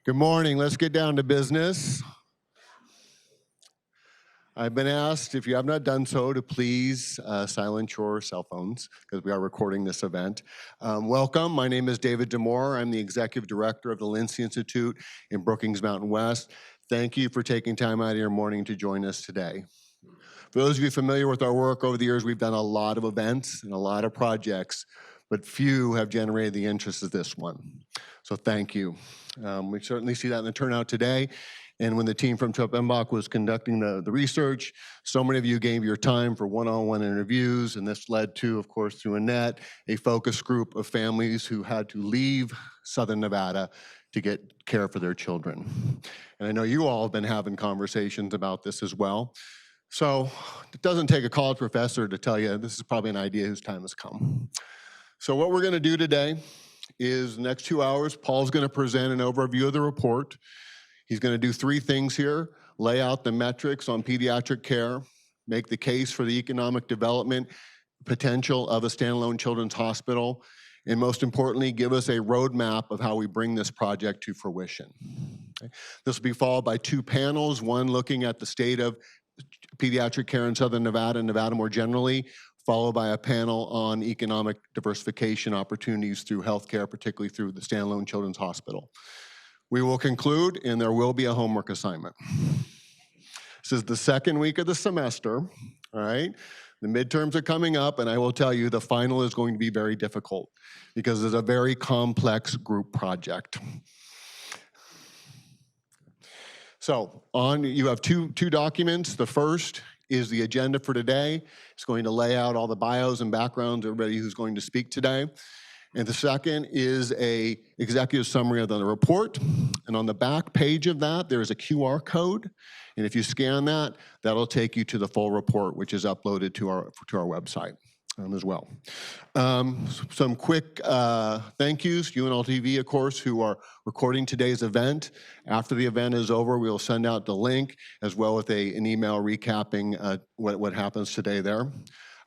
Good morning. Let's get down to business. I've been asked, if you have not done so, to please silence your cell phones because we are recording this event. Welcome. My name is David Demore. I'm the Executive Director of the Lincy Institute in Brookings Mountain West. Thank you for taking time out of your morning to join us today. For those of you familiar with our work over the years, we've done a lot of events and a lot of projects, but few have generated the interest of this one. So thank you. We certainly see that in the turnout today. And when the team from Tripp Umbach was conducting the research, so many of you gave your time for one-on-one interviews, and this led to, of course, through Annette, a focus group of families who had to leave Southern Nevada to get care for their children. And I know you all have been having conversations about this as well. So it doesn't take a college professor to tell you this is probably an idea whose time has come. So what we're going to do today is the next 2 hours, Paul's going to present an overview of the report. He's going to do three things here: lay out the metrics on pediatric care, make the case for the economic development potential of a standalone children's hospital, and most importantly, give us a roadmap of how we bring this project to fruition. Okay. This will be followed by two panels, one looking at the state of pediatric care in Southern Nevada and Nevada more generally, followed by a panel on economic diversification opportunities through healthcare, particularly through the standalone children's hospital. We will conclude, and there will be a homework assignment. This is the second week of the semester, all right? The midterms are coming up, and I will tell you the final is going to be very difficult because it's a very complex group project. So you have two documents. The first is the agenda for today. It's going to lay out all the bios and backgrounds of everybody who's going to speak today. And the second is a executive summary of the report. And on the back page of that, there's a QR code. And if you scan that, that'll take you to the full report, which is uploaded to our website as well. Some quick thank yous. UNLTV, of course, who are recording today's event. After the event is over, we'll send out the link as well with an email recapping what happens today there.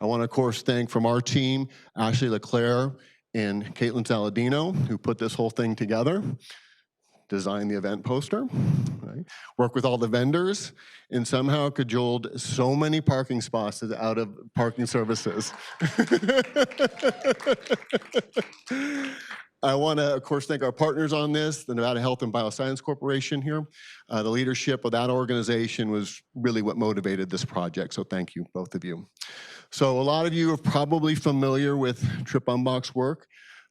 I want to, of course, thank from our team, Ashley LeClaire and Caitlin Saladino, who put this whole thing together, designed the event poster, right? Worked with all the vendors, and somehow cajoled so many parking spots out of parking services. I want to, of course, thank our partners on this, the Nevada Health and Bioscience Corporation here. The leadership of that organization was really what motivated this project, so thank you, both of you. So a lot of you are probably familiar with Tripp Umbach's work.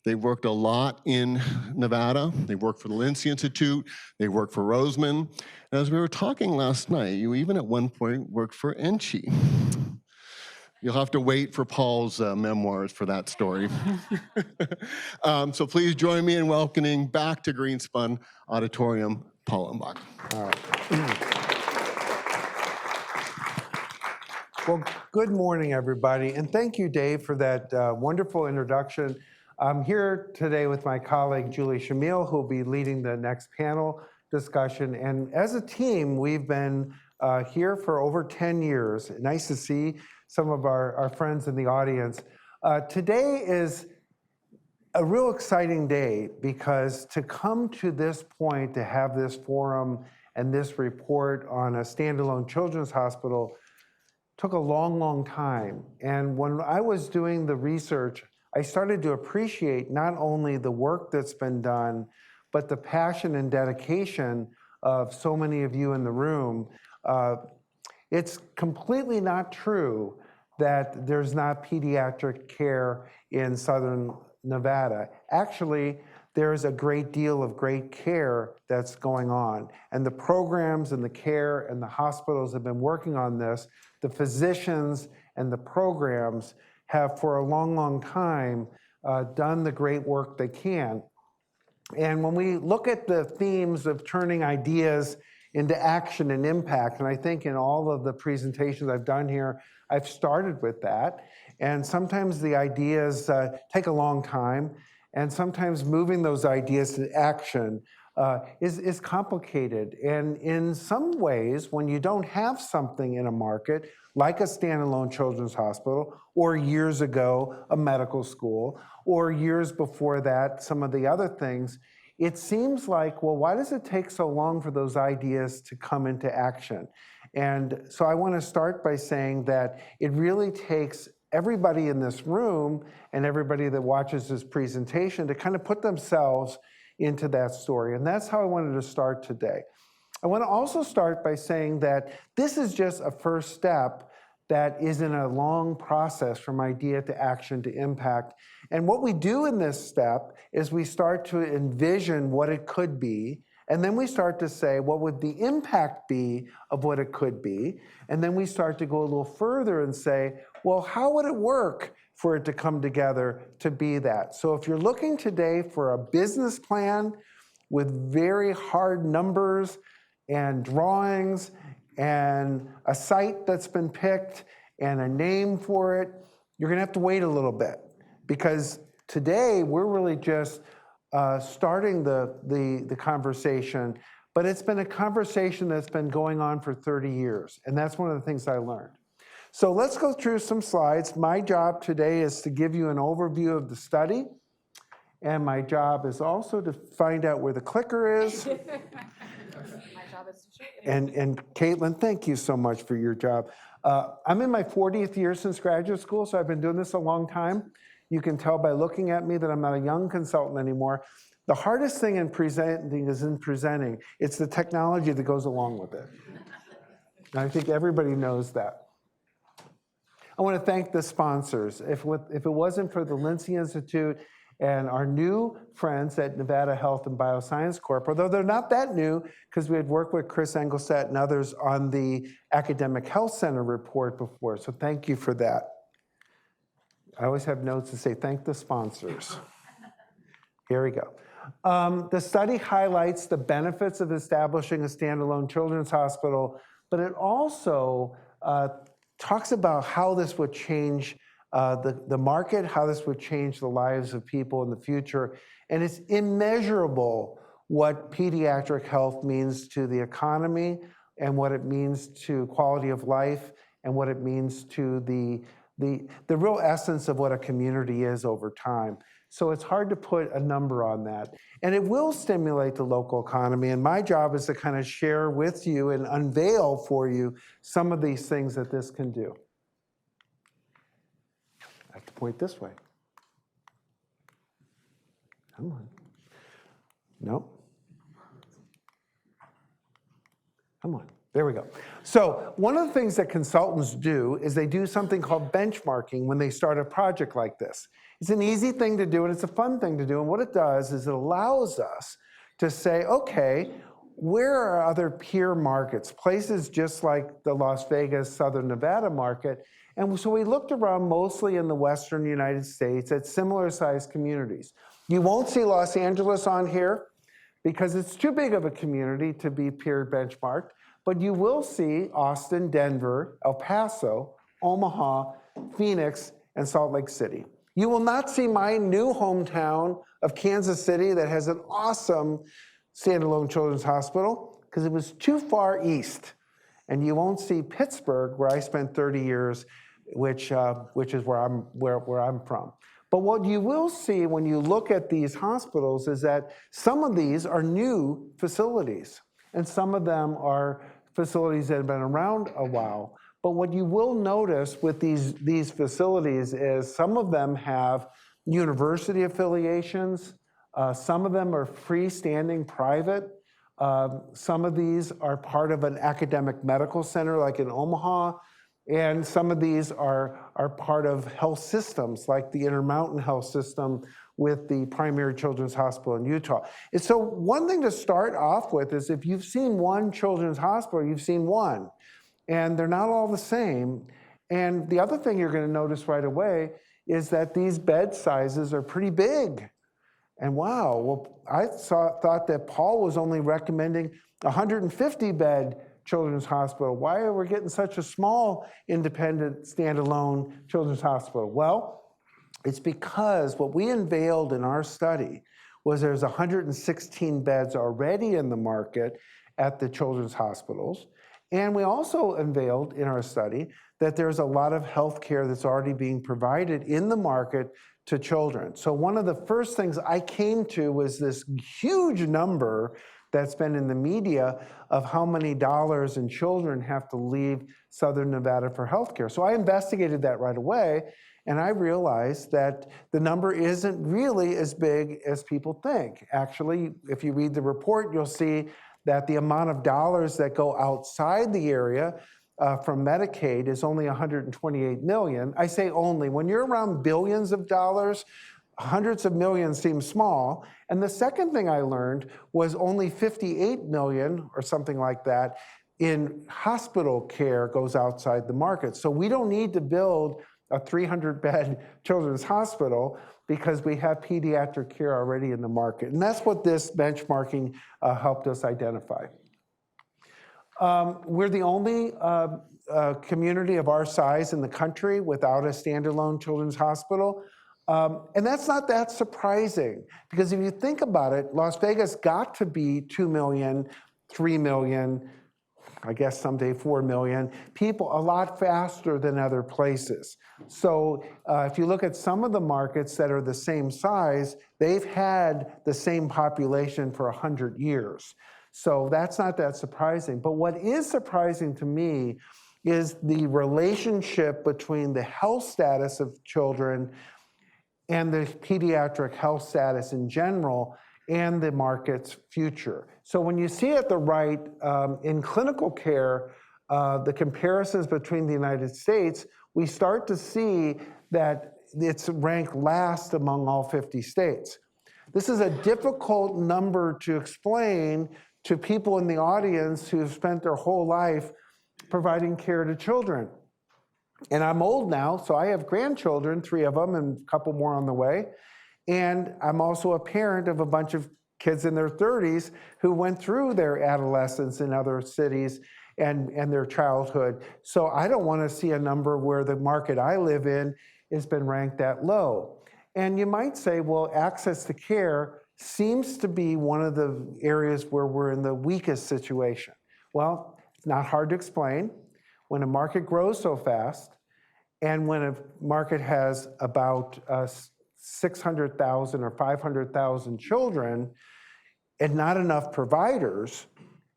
They've worked a lot in Nevada. They worked for the Lincy Institute. They worked for Roseman. And as we were talking last night, you even at one point worked for Enchi. You'll have to wait for Paul's memoirs for that story. So please join me in welcoming back to Greenspun Auditorium, Paul Umbach. All right. Well, good morning, everybody, and thank you, Dave, for that wonderful introduction. I'm here today with my colleague, Julie Shamil, who will be leading the next panel discussion. And as a team, we've been here for over 10 years. Nice to see some of our friends in the audience. Today is a real exciting day because to come to this point, to have this forum and this report on a standalone children's hospital took a long, long time. And when I was doing the research, I started to appreciate not only the work that's been done, but the passion and dedication of so many of you in the room. It's completely not true that there's not pediatric care in Southern Nevada. Actually, there's a great deal of great care that's going on. And the programs and the care and the hospitals have been working on this. The physicians and the programs have for a long, long time done the great work they can. And when we look at the themes of turning ideas into action and impact, and I think in all of the presentations I've done here, I've started with that. And sometimes the ideas take a long time, and sometimes moving those ideas to action is complicated. And in some ways, when you don't have something in a market, like a standalone children's hospital, or years ago, a medical school, or years before that, some of the other things, it seems like, well, why does it take so long for those ideas to come into action? And so I want to start by saying that it really takes everybody in this room and everybody that watches this presentation to kind of put themselves into that story. And that's how I wanted to start today. I want to also start by saying that this is just a first step that is in a long process from idea to action to impact. And what we do in this step is we start to envision what it could be, and then we start to say, what would the impact be of what it could be? And then we start to go a little further and say, well, how would it work for it to come together to be that? So if you're looking today for a business plan with very hard numbers and drawings and a site that's been picked and a name for it, you're gonna have to wait a little bit, because today we're really just starting the conversation, but it's been a conversation that's been going on for 30 years, and that's one of the things I learned. So let's go through some slides. My job today is to give you an overview of the study, and my job is also to find out where the clicker is. My job is to show you. And Caitlin, thank you so much for your job. I'm in my 40th year since graduate school, so I've been doing this a long time. You can tell by looking at me that I'm not a young consultant anymore. The hardest thing in presenting is in presenting. It's the technology that goes along with it. And I think everybody knows that. I want to thank the sponsors. If it wasn't for the Lincy Institute and our new friends at Nevada Health and Bioscience Corp, although they're not that new, because we had worked with Chris Engelstadt and others on the Academic Health Center report before, so thank you for that. I always have notes to say, thank the sponsors. Here we go. The study highlights the benefits of establishing a standalone children's hospital, but it also talks about how this would change the market, how this would change the lives of people in the future. And it's immeasurable what pediatric health means to the economy and what it means to quality of life and what it means to the real essence of what a community is over time. So it's hard to put a number on that. And it will stimulate the local economy. And my job is to kind of share with you and unveil for you some of these things that this can do. I have to point this way. Come on. Nope. Come on. There we go. So one of the things that consultants do is they do something called benchmarking when they start a project like this. It's an easy thing to do, and it's a fun thing to do. And what it does is it allows us to say, okay, where are other peer markets, places just like the Las Vegas, Southern Nevada market? And so we looked around mostly in the Western United States at similar sized communities. You won't see Los Angeles on here because it's too big of a community to be peer benchmarked. But you will see Austin, Denver, El Paso, Omaha, Phoenix, and Salt Lake City. You will not see my new hometown of Kansas City that has an awesome standalone children's hospital because it was too far east. And you won't see Pittsburgh, where I spent 30 years, which is where I'm from. But what you will see when you look at these hospitals is that some of these are new facilities. And some of them are facilities that have been around a while. But what you will notice with these facilities is some of them have university affiliations. Some of them are freestanding private. Some of these are part of an academic medical center like in Omaha. And some of these are part of health systems like the Intermountain Health System with the Primary Children's Hospital in Utah. And so one thing to start off with is if you've seen one children's hospital, you've seen one. And they're not all the same. And the other thing you're going to notice right away is that these bed sizes are pretty big. And wow, well, I thought that Paul was only recommending 150-bed children's hospital. Why are we getting such a small, independent, standalone children's hospital? Well, it's because what we unveiled in our study was there's 116 beds already in the market at the children's hospitals. And we also unveiled in our study that there's a lot of health care that's already being provided in the market to children. So one of the first things I came to was this huge number that's been in the media of how many dollars and children have to leave Southern Nevada for healthcare. So I investigated that right away, and I realized that the number isn't really as big as people think. Actually, if you read the report, you'll see that the amount of dollars that go outside the area from Medicaid is only $128 million. I say only. When you're around billions of dollars, hundreds of millions seem small. And the second thing I learned was only 58 million or something like that in hospital care goes outside the market. So we don't need to build a 300-bed children's hospital because we have pediatric care already in the market. And that's what this benchmarking helped us identify. We're the only community of our size in the country without a standalone children's hospital. And that's not that surprising, because if you think about it, Las Vegas got to be 2 million, 3 million, I guess someday 4 million people a lot faster than other places. So if you look at some of the markets that are the same size, they've had the same population for 100 years. So that's not that surprising. But what is surprising to me is the relationship between the health status of children and the pediatric health status in general and the market's future. So when you see at the right, in clinical care, the comparisons between the United States, we start to see that it's ranked last among all 50 states. This is a difficult number to explain to people in the audience who have spent their whole life providing care to children. And I'm old now, so I have grandchildren, 3 of them, and a couple more on the way. And I'm also a parent of a bunch of kids in their 30s who went through their adolescence in other cities and their childhood. So I don't want to see a number where the market I live in has been ranked that low. And you might say, well, access to care seems to be one of the areas where we're in the weakest situation. Well, it's not hard to explain. When a market grows so fast, and when a market has about 600,000 or 500,000 children, and not enough providers,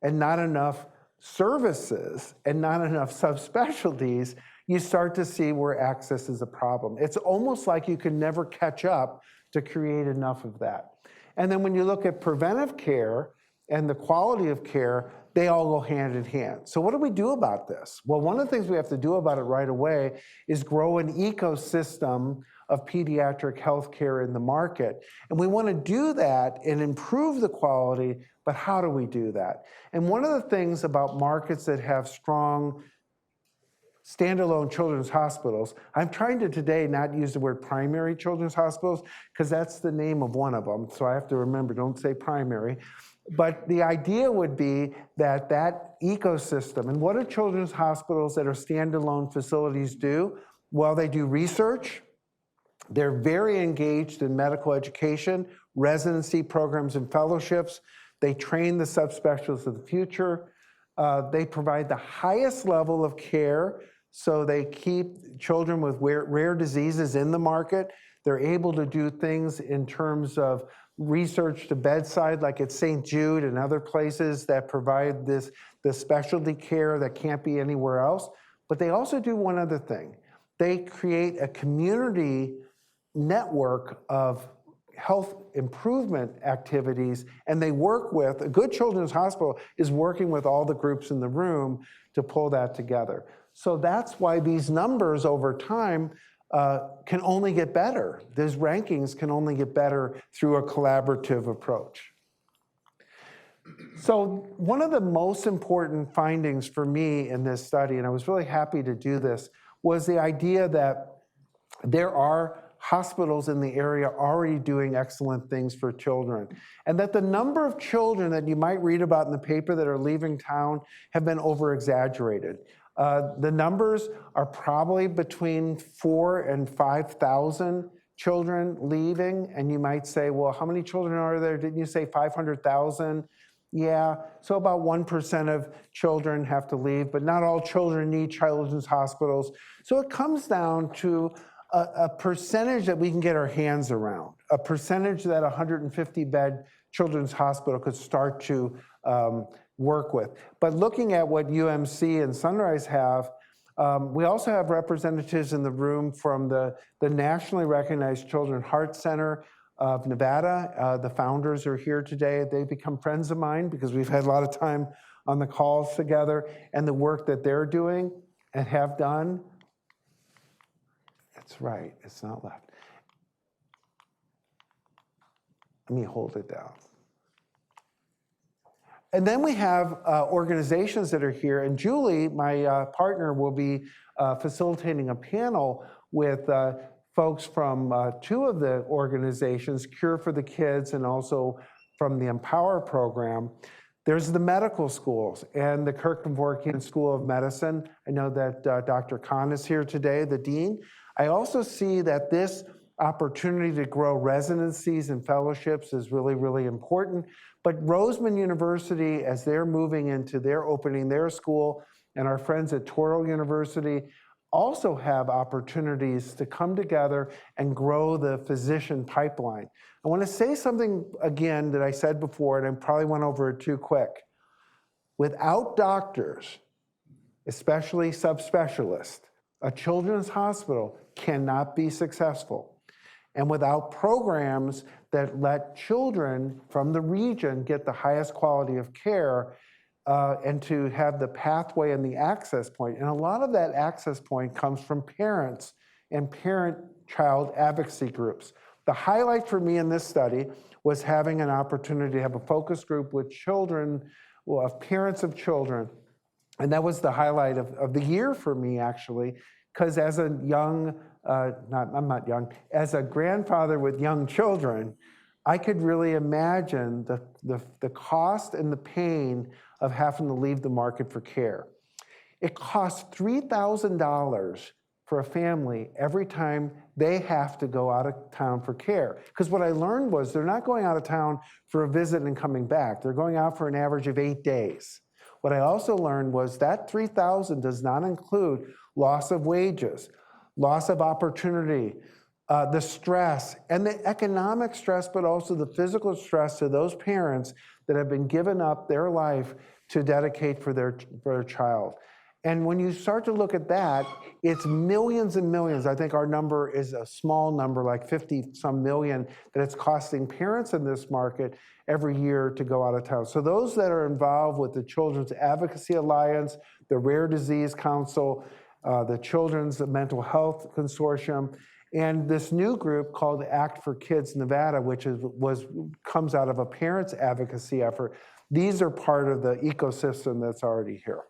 and not enough services, and not enough subspecialties, you start to see where access is a problem. It's almost like you can never catch up to create enough of that. And then when you look at preventive care and the quality of care, they all go hand in hand. So what do we do about this? Well, one of the things we have to do about it right away is grow an ecosystem of pediatric health care in the market. And we want to do that and improve the quality, but how do we do that? And one of the things about markets that have strong standalone children's hospitals, I'm trying to today not use the word primary children's hospitals because that's the name of one of them. So I have to remember, don't say primary. But the idea would be that that ecosystem, and what do children's hospitals that are standalone facilities do? Well, they do research. They're very engaged in medical education, residency programs and fellowships. They train the subspecialists of the future. They provide the highest level of care, so they keep children with rare diseases in the market. They're able to do things in terms of research to bedside, like at St. Jude and other places that provide the specialty care that can't be anywhere else. But they also do one other thing. They create a community network of health improvement activities, and they work with, a good children's hospital is working with all the groups in the room to pull that together. So that's why these numbers over time can only get better. These rankings can only get better through a collaborative approach. So one of the most important findings for me in this study, and I was really happy to do this, was the idea that there are hospitals in the area already doing excellent things for children, and that the number of children that you might read about in the paper that are leaving town have been over-exaggerated. The numbers are probably between 4,000 and 5,000 children leaving, and you might say, well, how many children are there? Didn't you say 500,000? Yeah, so about 1% of children have to leave, but not all children need children's hospitals. So it comes down to a percentage that we can get our hands around, a percentage that a 150-bed children's hospital could start to work with. But looking at what UMC and Sunrise have, we also have representatives in the room from the nationally recognized Children's Heart Center of Nevada. The founders are here today. They've become friends of mine because we've had a lot of time on the calls together, and the work that they're doing and have done. That's right, it's not left. Let me hold it down. And then we have organizations that are here, and Julie, my partner, will be facilitating a panel with folks from two of the organizations, Cure for the Kids and also from the Empower program. There's the medical schools and the Kirk Kevorkian School of Medicine. I know that Dr. Khan is here today, the dean. I also see that this opportunity to grow residencies and fellowships is really, really important. But Roseman University, as they're moving into their opening their school, and our friends at Touro University also have opportunities to come together and grow the physician pipeline. I want to say something again that I said before, and I probably went over it too quick. Without doctors, especially subspecialists, a children's hospital cannot be successful. And without programs that let children from the region get the highest quality of care and to have the pathway and the access point. And a lot of that access point comes from parents and parent-child advocacy groups. The highlight for me in this study was having an opportunity to have a focus group with children, well, of parents of children. And that was the highlight of the year for me, actually, because as a young, I'm not young, as a grandfather with young children, I could really imagine the cost and the pain of having to leave the market for care. It costs $3,000 for a family every time they have to go out of town for care. Because what I learned was they're not going out of town for a visit and coming back. They're going out for an average of 8 days. What I also learned was that $3,000 does not include loss of wages, loss of opportunity, the stress, and the economic stress, but also the physical stress to those parents that have been given up their life to dedicate for their child. And when you start to look at that, it's millions and millions. I think our number is a small number, like 50-some million, that it's costing parents in this market every year to go out of town. So those that are involved with the Children's Advocacy Alliance, the Rare Disease Council, the Children's Mental Health Consortium, and this new group called Act for Kids Nevada, which comes out of a parents' advocacy effort. These are part of the ecosystem that's already here.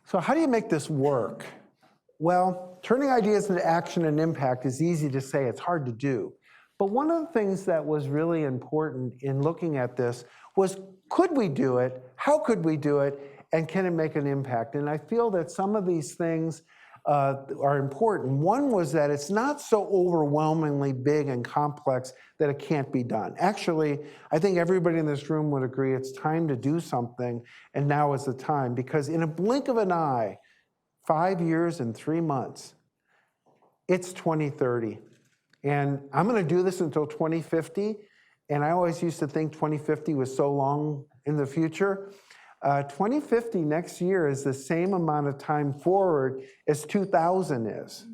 So how do you make this work? Well, turning ideas into action and impact is easy to say, it's hard to do. But one of the things that was really important in looking at this was, could we do it? How could we do it? And can it make an impact? And I feel that some of these things are important. One was that it's not so overwhelmingly big and complex that it can't be done. Actually, I think everybody in this room would agree it's time to do something, and now is the time, because in a blink of an eye, 5 years and 3 months, it's 2030. And I'm gonna do this until 2050, and I always used to think 2050 was so long in the future. 2050 next year is the same amount of time forward as 2000 is.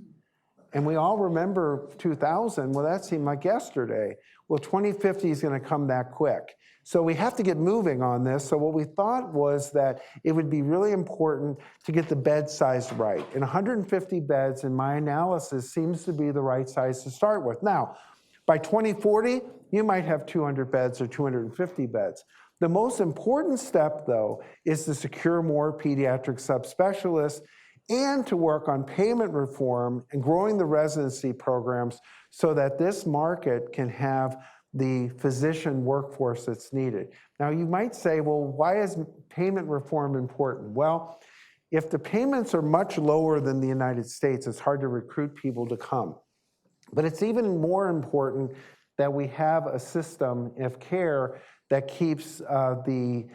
And we all remember 2000, well, that seemed like yesterday. Well, 2050 is gonna come that quick. So we have to get moving on this. So what we thought was that it would be really important to get the bed size right. And 150 beds, in my analysis, seems to be the right size to start with. Now, by 2040, you might have 200 beds or 250 beds. The most important step, though, is to secure more pediatric subspecialists and to work on payment reform and growing the residency programs so that this market can have the physician workforce that's needed. Now, you might say, well, why is payment reform important? Well, if the payments are much lower than the United States, it's hard to recruit people to come. But it's even more important that we have a system of care that keeps the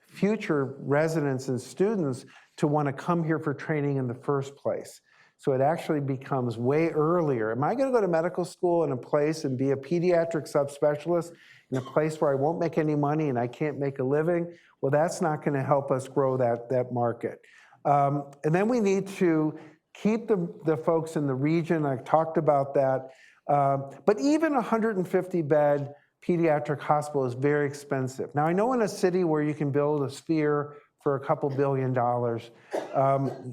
future residents and students to want to come here for training in the first place. So it actually becomes way earlier. Am I going to go to medical school in a place and be a pediatric subspecialist in a place where I won't make any money and I can't make a living? Well, that's not going to help us grow that market. And then we need to keep the folks in the region. I've talked about that. But even a 150-bed pediatric hospital is very expensive. Now, I know in a city where you can build a Sphere for a couple $1 billion,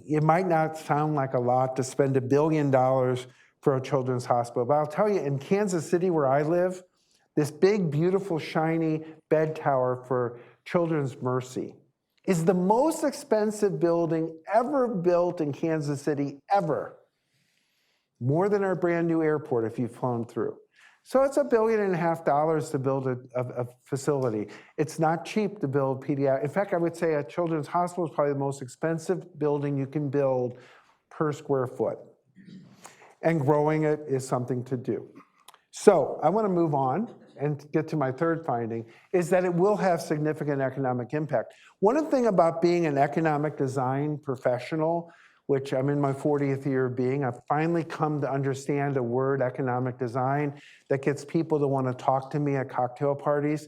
it might not sound like a lot to spend $1 billion for a children's hospital. But I'll tell you, in Kansas City, where I live, this big, beautiful, shiny bed tower for Children's Mercy is the most expensive building ever built in Kansas City, ever. More than our brand new airport if you've flown through. So it's $1.5 billion to build a facility. It's not cheap to build pediatric. In fact, I would say a children's hospital is probably the most expensive building you can build per square foot. And growing it is something to do. So I want to move on and get to my third finding, is that it will have significant economic impact. One thing about being an economic design professional, which I'm in my 40th year of being, I've finally come to understand a word, economic design, that gets people to want to talk to me at cocktail parties.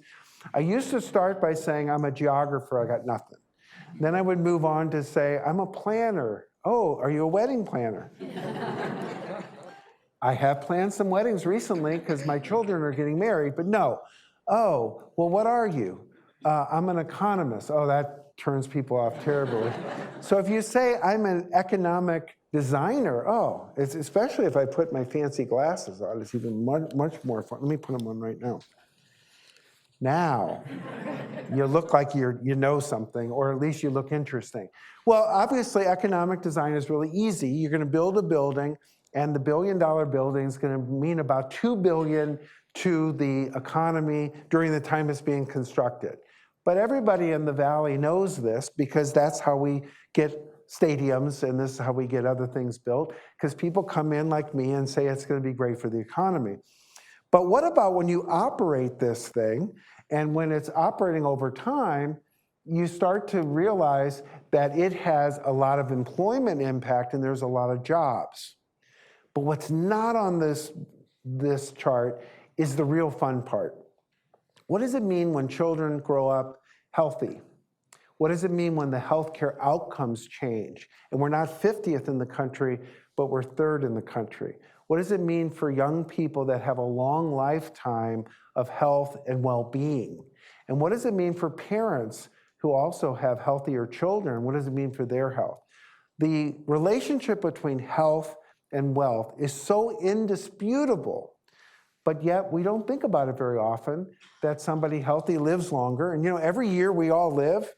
I used to start by saying, I'm a geographer, I got nothing. Then I would move on to say, I'm a planner. Oh, are you a wedding planner? I have planned some weddings recently because my children are getting married, but no. Oh, well, what are you? I'm an economist. Oh, that turns people off terribly. So if you say I'm an economic designer, oh, it's, especially if I put my fancy glasses on, it's even much more fun. Let me put them on right now. Now, you look like you know something, or at least you look interesting. Well, obviously, economic design is really easy. You're going to build a building, and the $1 billion building is going to mean about $2 billion to the economy during the time it's being constructed. But everybody in the Valley knows this because that's how we get stadiums, and this is how we get other things built, because people come in like me and say it's going to be great for the economy. But what about when you operate this thing, and when it's operating over time, you start to realize that it has a lot of employment impact and there's a lot of jobs. But what's not on this chart is the real fun part. What does it mean when children grow up healthy? What does it mean when the healthcare outcomes change? And we're not 50th in the country, but we're 3rd in the country. What does it mean for young people that have a long lifetime of health and well-being? And what does it mean for parents who also have healthier children? What does it mean for their health? The relationship between health and wealth is so indisputable, but yet we don't think about it very often, that somebody healthy lives longer. And every year we all live,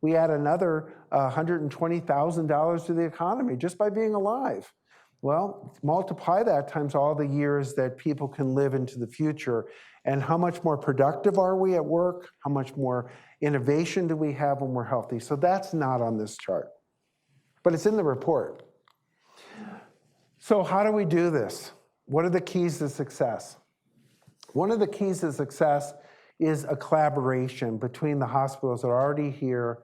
we add another $120,000 to the economy just by being alive. Well, multiply that times all the years that people can live into the future, and how much more productive are we at work? How much more innovation do we have when we're healthy? So that's not on this chart, but it's in the report. So how do we do this? What are the keys to success? One of the keys to success is a collaboration between the hospitals that are already here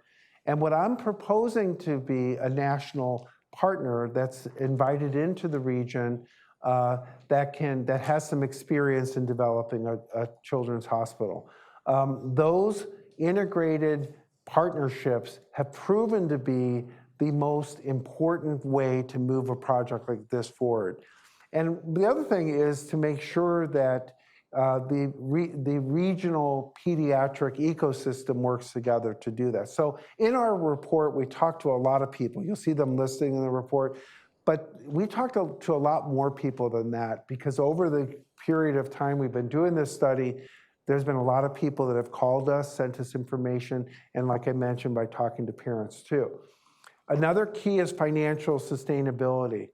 and what I'm proposing to be a national partner that's invited into the region that has some experience in developing a children's hospital. Those integrated partnerships have proven to be the most important way to move a project like this forward. And the other thing is to make sure that the regional pediatric ecosystem works together to do that. So in our report, we talked to a lot of people. You'll see them listing in the report. But we talked to a lot more people than that, because over the period of time we've been doing this study, there's been a lot of people that have called us, sent us information, and like I mentioned, by talking to parents too. Another key is financial sustainability.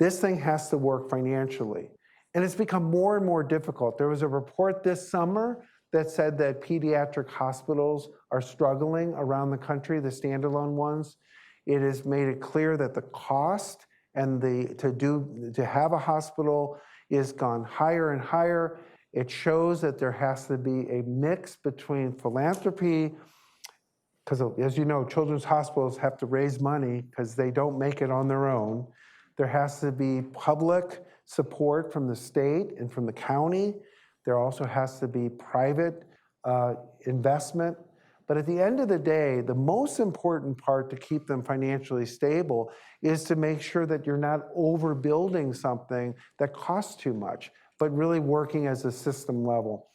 This thing has to work financially. And it's become more and more difficult. There was a report this summer that said that pediatric hospitals are struggling around the country, the standalone ones. It has made it clear that the cost and to have a hospital is gone higher and higher. It shows that there has to be a mix between philanthropy, because as you know, children's hospitals have to raise money because they don't make it on their own. There has to be public support from the state and from the county. There also has to be private investment. But at the end of the day, the most important part to keep them financially stable is to make sure that you're not overbuilding something that costs too much, but really working as a system level.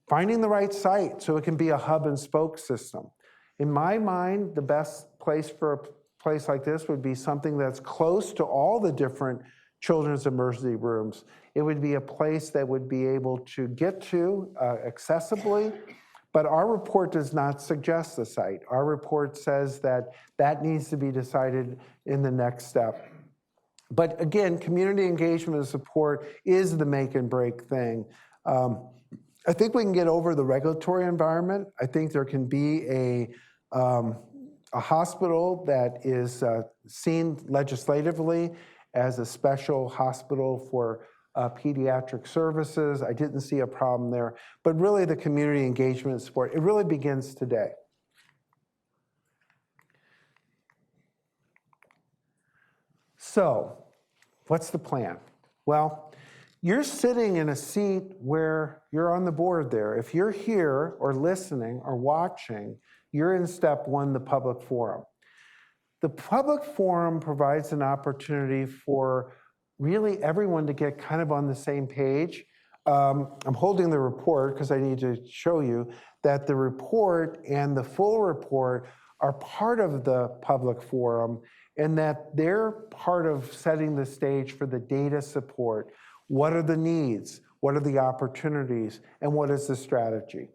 Finding the right site so it can be a hub and spoke system. In my mind, the best place for a place like this would be something that's close to all the different children's emergency rooms. It would be a place that would be able to get to accessibly, but our report does not suggest the site. Our report says that that needs to be decided in the next step. But again, community engagement and support is the make and break thing. I think we can get over the regulatory environment. I think there can be a hospital that is seen legislatively as a special hospital for pediatric services. I didn't see a problem there. But really the community engagement and support, it really begins today. So, what's the plan? Well, you're sitting in a seat where you're on the board there. If you're here or listening or watching, you're in step one, the public forum. The public forum provides an opportunity for really everyone to get kind of on the same page. I'm holding the report because I need to show you that the report and the full report are part of the public forum and that they're part of setting the stage for the data support. What are the needs? What are the opportunities? And what is the strategy?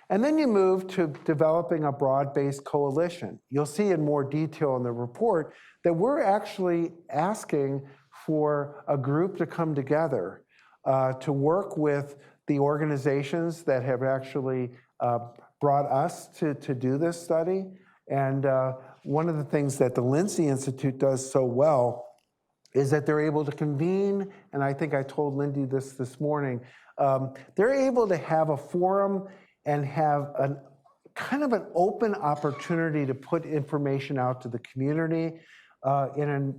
And then you move to developing a broad-based coalition. You'll see in more detail in the report that we're actually asking for a group to come together to work with the organizations that have actually brought us to do this study. And one of the things that the Lincy Institute does so well is that they're able to convene, and I think I told Lindy this morning, they're able to have a forum and have kind of an open opportunity to put information out to the community in a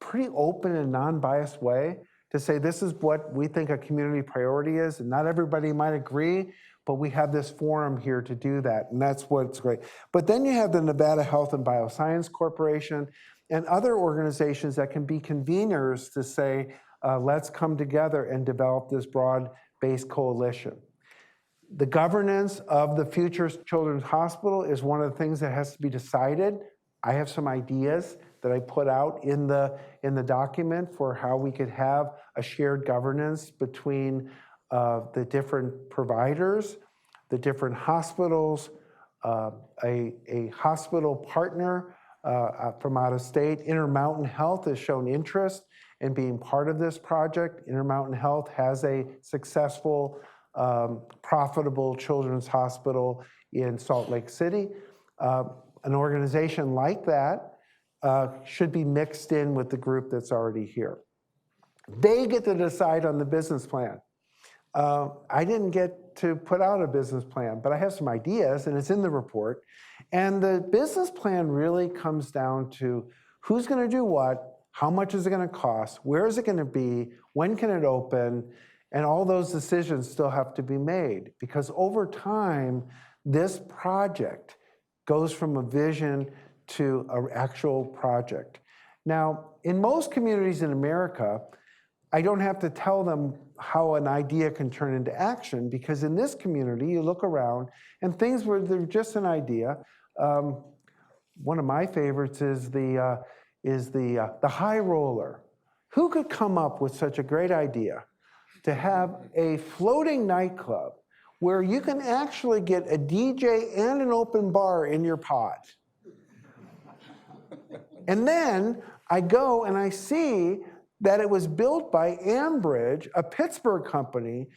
pretty open and non-biased way to say this is what we think a community priority is, and not everybody might agree, but we have this forum here to do that, and that's what's great. But then you have the Nevada Health and Bioscience Corporation and other organizations that can be conveners to say, let's come together and develop this broad-based coalition. The governance of the future children's hospital is one of the things that has to be decided. I have some ideas that I put out in the document for how we could have a shared governance between the different providers, the different hospitals, a hospital partner from out of state. Intermountain Health has shown interest in being part of this project. Intermountain Health has a successful, profitable children's hospital in Salt Lake City. An organization like that should be mixed in with the group that's already here. They get to decide on the business plan. I didn't get to put out a business plan, but I have some ideas, and it's in the report. And the business plan really comes down to who's going to do what, how much is it going to cost, where is it going to be, when can it open, and all those decisions still have to be made. Because over time, this project goes from a vision to an actual project. Now, in most communities in America, I don't have to tell them how an idea can turn into action, because in this community, you look around and things where they're just an idea. One of my favorites is the high roller. Who could come up with such a great idea to have a floating nightclub where you can actually get a DJ and an open bar in your pod? And then I go and I see that it was built by Ambridge, a Pittsburgh company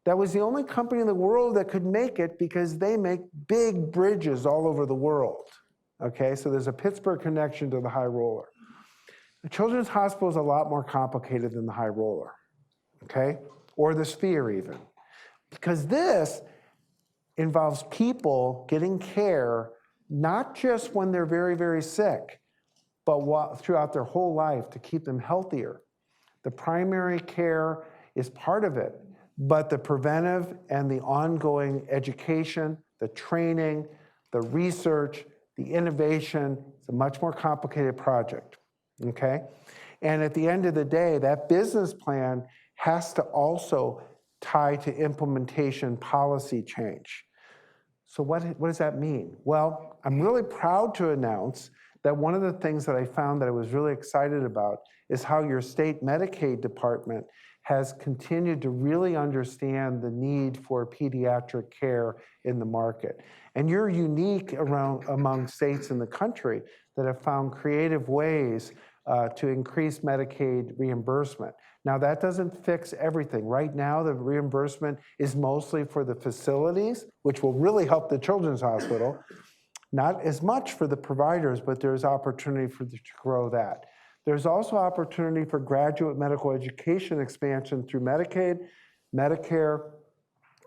that was the only company in the world that could make it because they make big bridges all over the world. Okay, so there's a Pittsburgh connection to the high roller. The Children's Hospital is a lot more complicated than the high roller, okay? Or the sphere even. Because this involves people getting care, not just when they're very, very sick, but throughout their whole life to keep them healthier. The primary care is part of it, but the preventive and the ongoing education, the training, the research, the innovation, it's a much more complicated project, okay? And at the end of the day, that business plan has to also tie to implementation policy change. So what does that mean? Well, I'm really proud to announce that one of the things that I found that I was really excited about is how your state Medicaid department has continued to really understand the need for pediatric care in the market. And you're unique among states in the country that have found creative ways to increase Medicaid reimbursement. Now, that doesn't fix everything. Right now, the reimbursement is mostly for the facilities, which will really help the Children's Hospital. Not as much for the providers, but there's opportunity to grow that. There's also opportunity for graduate medical education expansion through Medicaid, Medicare,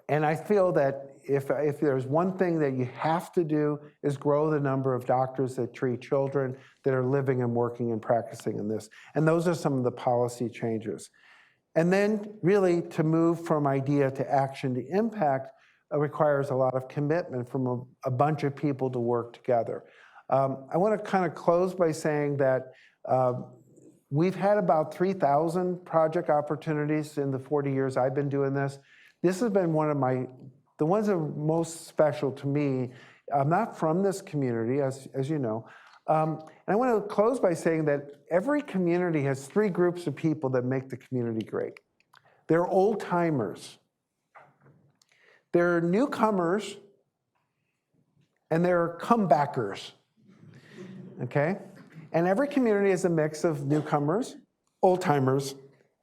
and I feel that if there's one thing that you have to do is grow the number of doctors that treat children that are living and working and practicing in this. And those are some of the policy changes. And then really to move from idea to action to impact requires a lot of commitment from a bunch of people to work together. I want to kind of close by saying that we've had about 3,000 project opportunities in the 40 years I've been doing this. This has been one of the ones that are most special to me. I'm not from this community, as you know. And I want to close by saying that every community has three groups of people that make the community great. They're old timers. There are newcomers, and there are comebackers, okay? And every community is a mix of newcomers, old-timers,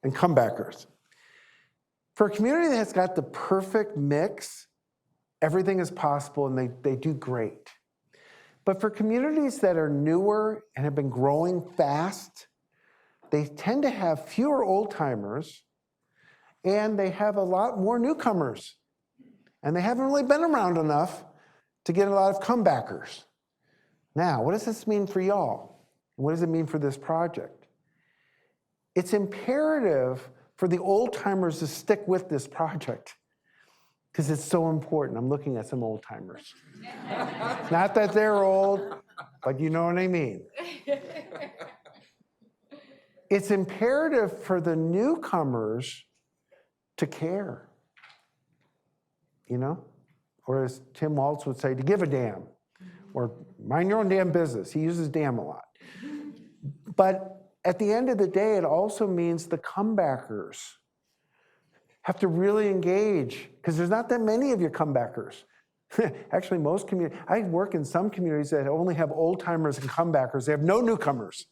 and comebackers. For a community that's got the perfect mix, everything is possible, and they do great. But for communities that are newer and have been growing fast, they tend to have fewer old-timers, and they have a lot more newcomers. And they haven't really been around enough to get a lot of comebackers. Now, what does this mean for y'all? What does it mean for this project? It's imperative for the old timers to stick with this project because it's so important. I'm looking at some old timers. Not that they're old, but you know what I mean. It's imperative for the newcomers to care. You know, or as Tim Waltz would say, to give a damn, or mind your own damn business. He uses damn a lot. But at the end of the day, it also means the comebackers have to really engage, because there's not that many of you comebackers. Actually, most communities, I work in some communities that only have old timers and comebackers. They have no newcomers.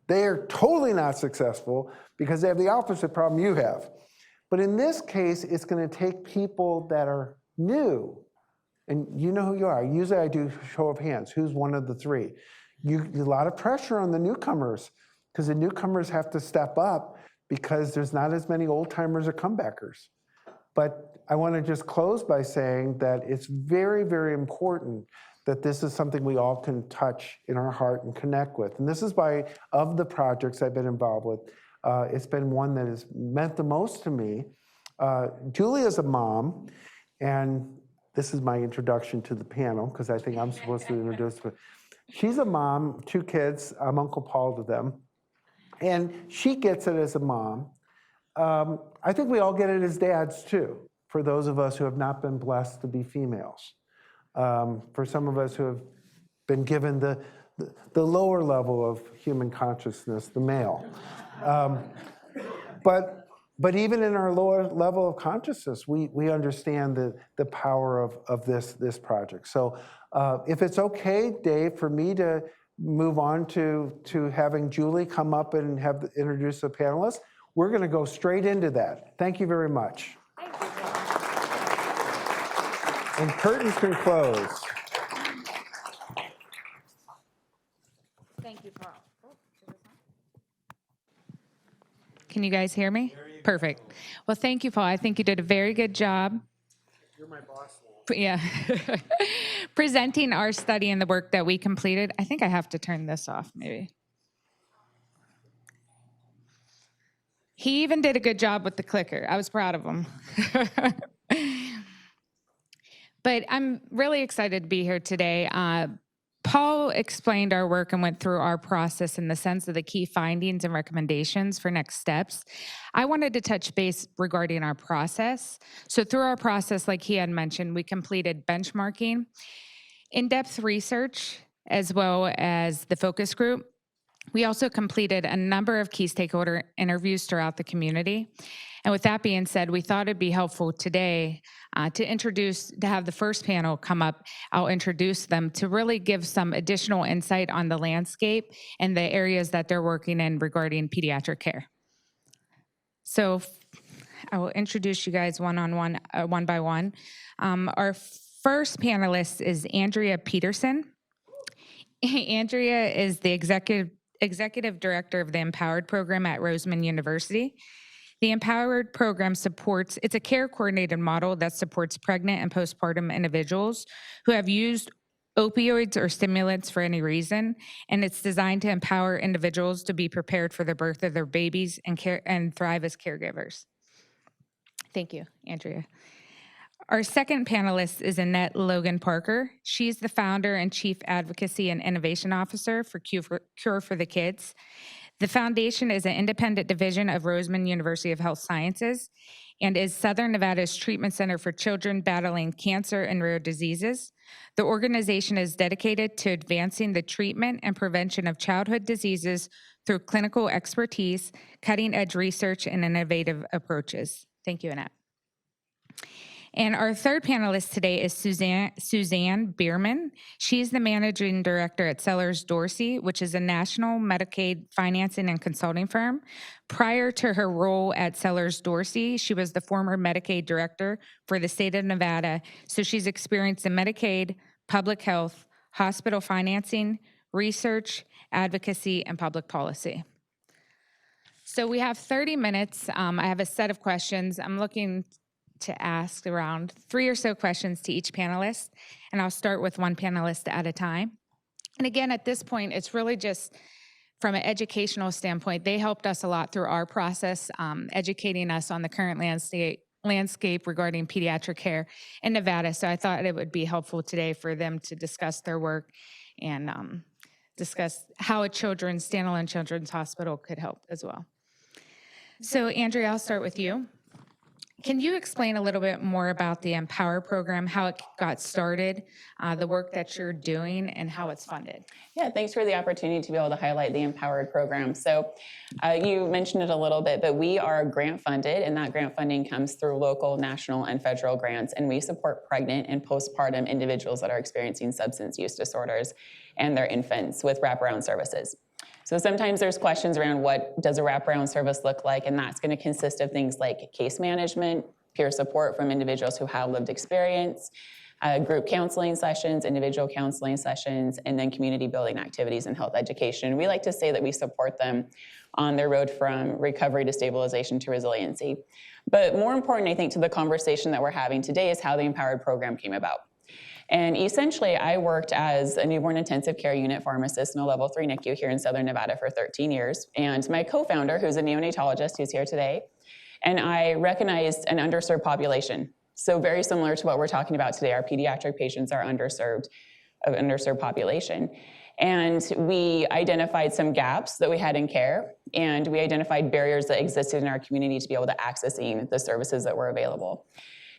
They are totally not successful because they have the opposite problem you have. But in this case, it's going to take people that are new. And you know who you are. Usually I do show of hands. Who's one of the three? A lot of pressure on the newcomers because the newcomers have to step up because there's not as many old timers or comebackers. But I want to just close by saying that it's very, very important that this is something we all can touch in our heart and connect with. And this is why, of the projects I've been involved with, it's been one that has meant the most to me. Julia's a mom, and this is my introduction to the panel, because I think I'm supposed to introduce her. She's a mom, 2 kids. I'm Uncle Paul to them. And she gets it as a mom. I think we all get it as dads, too, for those of us who have not been blessed to be females. For some of us who have been given the lower level of human consciousness, the male. But even in our lower level of consciousness, we understand the power of this project. So if it's okay, Dave, for me to move on to having Julie come up and introduce the panelists, we're going to go straight into that. Thank you very much. Thank you. And curtains can close. Thank you, Paul. Oh, is this on? Can you guys hear me? Perfect. Well, thank you, Paul. I think you did a very good job. You're my boss Yeah. Presenting our study and the work that we completed. I think I have to turn this off, maybe. He even did a good job with the clicker. I was proud of him. But I'm really excited to be here today. Paul explained our work and went through our process in the sense of the key findings and recommendations for next steps. I wanted to touch base regarding our process. So through our process, like he had mentioned, we completed benchmarking, in-depth research, as well as the focus group. We also completed a number of key stakeholder interviews throughout the community. And with that being said, we thought it'd be helpful today to have the first panel come up. I'll introduce them to really give some additional insight on the landscape and the areas that they're working in regarding pediatric care. So I will introduce you guys one by one. Our first panelist is Andrea Peterson. Andrea is the Executive Director of the Empowered Program at Roseman University. The Empowered Program it's a care coordinated model that supports pregnant and postpartum individuals who have used opioids or stimulants for any reason, and it's designed to empower individuals to be prepared for the birth of their babies and thrive as caregivers. Thank you, Andrea. Our second panelist is Annette Logan Parker. She's the founder and chief advocacy and innovation officer for Cure for the Kids. The foundation is an independent division of Roseman University of Health Sciences and is Southern Nevada's treatment center for children battling cancer and rare diseases. The organization is dedicated to advancing the treatment and prevention of childhood diseases through clinical expertise, cutting-edge research, and innovative approaches. Thank you, Annette. And our third panelist today is Suzanne Bierman. She's the managing director at Sellers Dorsey, which is a national Medicaid financing and consulting firm. Prior to her role at Sellers Dorsey, she was the former Medicaid director for the state of Nevada. So she's experienced in Medicaid, public health, hospital financing, research, advocacy, and public policy. So we have 30 minutes. I have a set of questions. I'm looking to ask around 3 or so questions to each panelist, and I'll start with one panelist at a time. And again, at this point, it's really just from an educational standpoint. They helped us a lot through our process, educating us on the current landscape regarding pediatric care in Nevada. So I thought it would be helpful today for them to discuss their work and discuss how a standalone children's hospital could help as well. So Andrea, I'll start with you. Can you explain a little bit more about the Empower program, how it got started, the work that you're doing, and how it's funded? Yeah, thanks for the opportunity to be able to highlight the Empowered program. So you mentioned it a little bit, but we are grant funded, and that grant funding comes through local, national, and federal grants, and we support pregnant and postpartum individuals that are experiencing substance use disorders and their infants with wraparound services. So sometimes there's questions around what does a wraparound service look like, and that's going to consist of things like case management, peer support from individuals who have lived experience, group counseling sessions, individual counseling sessions, and then community building activities and health education. We like to say that we support them on their road from recovery to stabilization to resiliency. But more important, I think, to the conversation that we're having today is how the Empowered program came about. And essentially, I worked as a newborn intensive care unit pharmacist in a level 3 NICU here in Southern Nevada for 13 years. And my co-founder, who's a neonatologist who's here today, and I recognized an underserved population. So very similar to what we're talking about today, our pediatric patients are underserved population. And we identified some gaps that we had in care, and we identified barriers that existed in our community to be able to accessing the services that were available.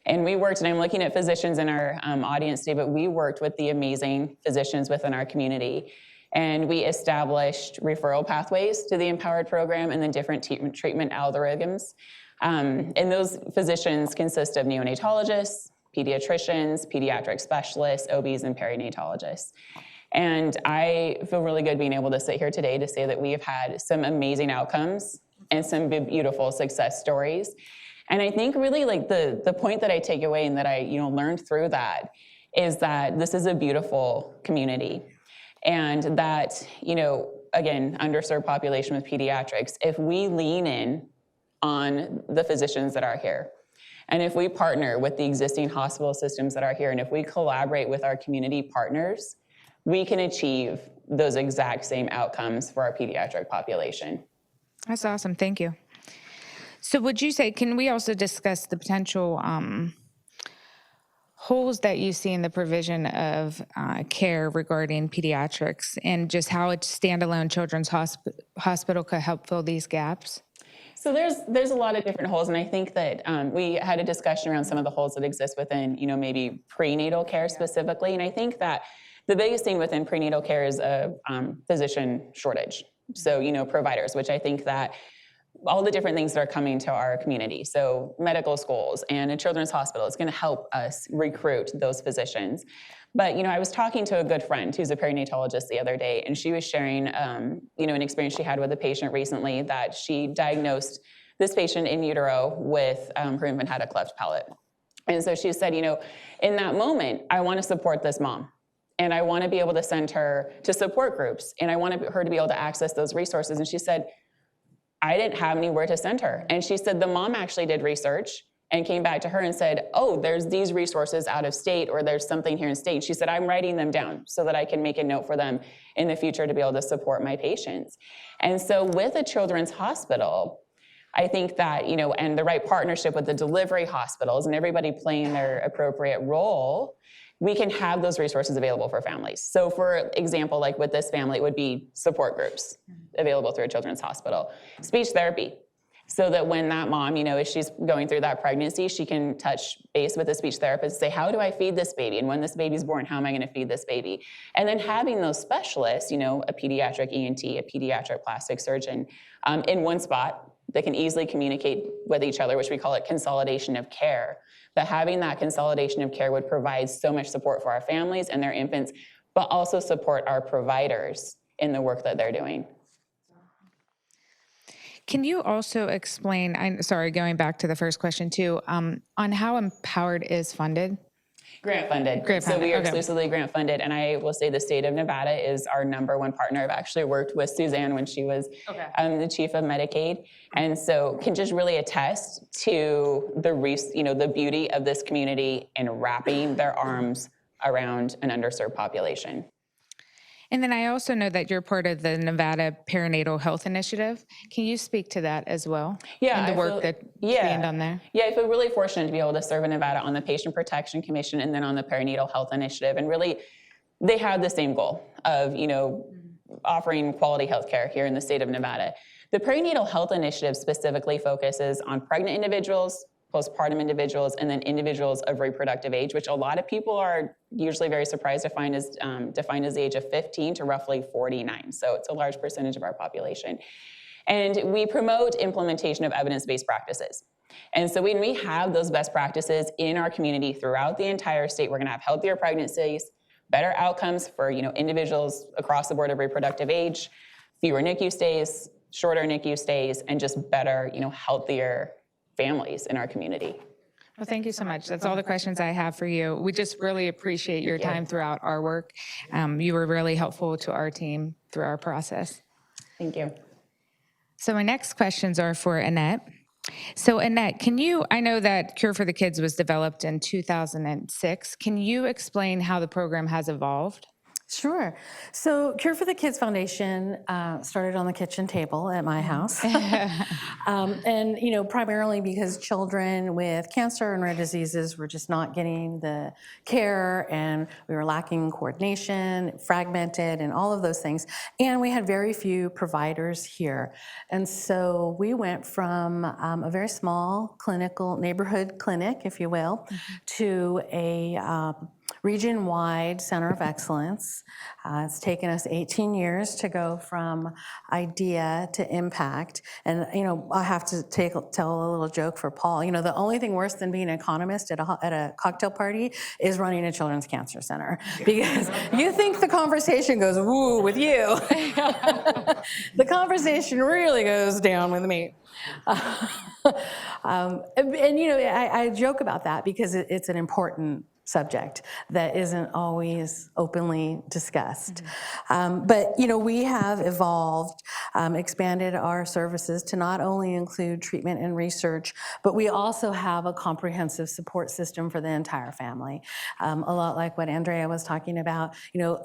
And we worked, and I'm looking at physicians in our audience today, but we worked with the amazing physicians within our community. And we established referral pathways to the Empowered program and then different treatment algorithms. And those physicians consist of neonatologists, pediatricians, pediatric specialists, OBs, and perinatologists. And I feel really good being able to sit here today to say that we have had some amazing outcomes and some beautiful success stories. And I think really like the point that I take away and that I learned through that is that this is a beautiful community, and that again, underserved population with pediatrics, if we lean in on the physicians that are here And if we partner with the existing hospital systems that are here, and if we collaborate with our community partners, we can achieve those exact same outcomes for our pediatric population. That's awesome. Thank you. So would you say, can we also discuss the potential holes that you see in the provision of care regarding pediatrics and just how a standalone children's hospital could help fill these gaps? So there's a lot of different holes, and I think that we had a discussion around some of the holes that exist within, maybe prenatal care specifically, and I think that the biggest thing within prenatal care is a physician shortage. So, providers, which I think that all the different things that are coming to our community. So medical schools and a children's hospital is going to help us recruit those physicians. But, I was talking to a good friend who's a perinatologist the other day, and she was sharing, an experience she had with a patient recently that she diagnosed this patient in utero with her infant had a cleft palate. And so she said, in that moment, I want to support this mom. And I want to be able to send her to support groups. And I want her to be able to access those resources. And she said, I didn't have anywhere to send her. And she said the mom actually did research and came back to her and said, oh, there's these resources out of state, or there's something here in state. She said, I'm writing them down so that I can make a note for them in the future to be able to support my patients. And so with a children's hospital, I think that, and the right partnership with the delivery hospitals and everybody playing their appropriate role, we can have those resources available for families. So for example, like with this family, it would be support groups available through a children's hospital. Speech therapy, so that when that mom, if she's going through that pregnancy, she can touch base with a speech therapist and say, how do I feed this baby? And when this baby's born, how am I gonna feed this baby? And then having those specialists, a pediatric ENT, a pediatric plastic surgeon, in one spot that can easily communicate with each other, which we call it consolidation of care. But having that consolidation of care would provide so much support for our families and their infants, but also support our providers in the work that they're doing. Can you also explain, going back to the first question too, on how Empowered is funded? Grant funded. So we are exclusively grant funded. And I will say the state of Nevada is our #1 partner. I've actually worked with Suzanne when she was the chief of Medicaid. And so can just really attest to the beauty of this community and wrapping their arms around an underserved population. And then I also know that you're part of the Nevada Perinatal Health Initiative. Can you speak to that as well? Yeah. And the work that's being done there? Yeah, I feel really fortunate to be able to serve in Nevada on the Patient Protection Commission and then on the Perinatal Health Initiative. And really, they have the same goal of, offering quality health care here in the state of Nevada. The Perinatal Health Initiative specifically focuses on pregnant individuals, postpartum individuals, and then individuals of reproductive age, which a lot of people are usually very surprised to find is defined as the age of 15 to roughly 49. So it's a large percentage of our population. And we promote implementation of evidence-based practices. And so when we have those best practices in our community throughout the entire state, we're gonna have healthier pregnancies, better outcomes for individuals across the board of reproductive age, fewer NICU stays, shorter NICU stays, and just better, healthier families in our community. Well, thank you so much. That's all the questions I have for you. We just really appreciate your time throughout our work. You were really helpful to our team through our process. Thank you. So my next questions are for Annette. So Annette, I know that Cure for the Kids was developed in 2006. Can you explain how the program has evolved? Sure. So Cure for the Kids Foundation started on the kitchen table at my house. And, primarily because children with cancer and rare diseases were just not getting the care, and we were lacking coordination, fragmented, and all of those things. And we had very few providers here. And so we went from a very small neighborhood clinic, if you will, to a region-wide center of excellence. It's taken us 18 years to go from idea to impact. And, I have to tell a little joke for Paul. The only thing worse than being an economist at a cocktail party is running a children's cancer center. Because you think the conversation goes woo with you. The conversation really goes down with me. I joke about that because it's an important subject that isn't always openly discussed. But we have evolved, expanded our services to not only include treatment and research, but we also have a comprehensive support system for the entire family. A lot like what Andrea was talking about,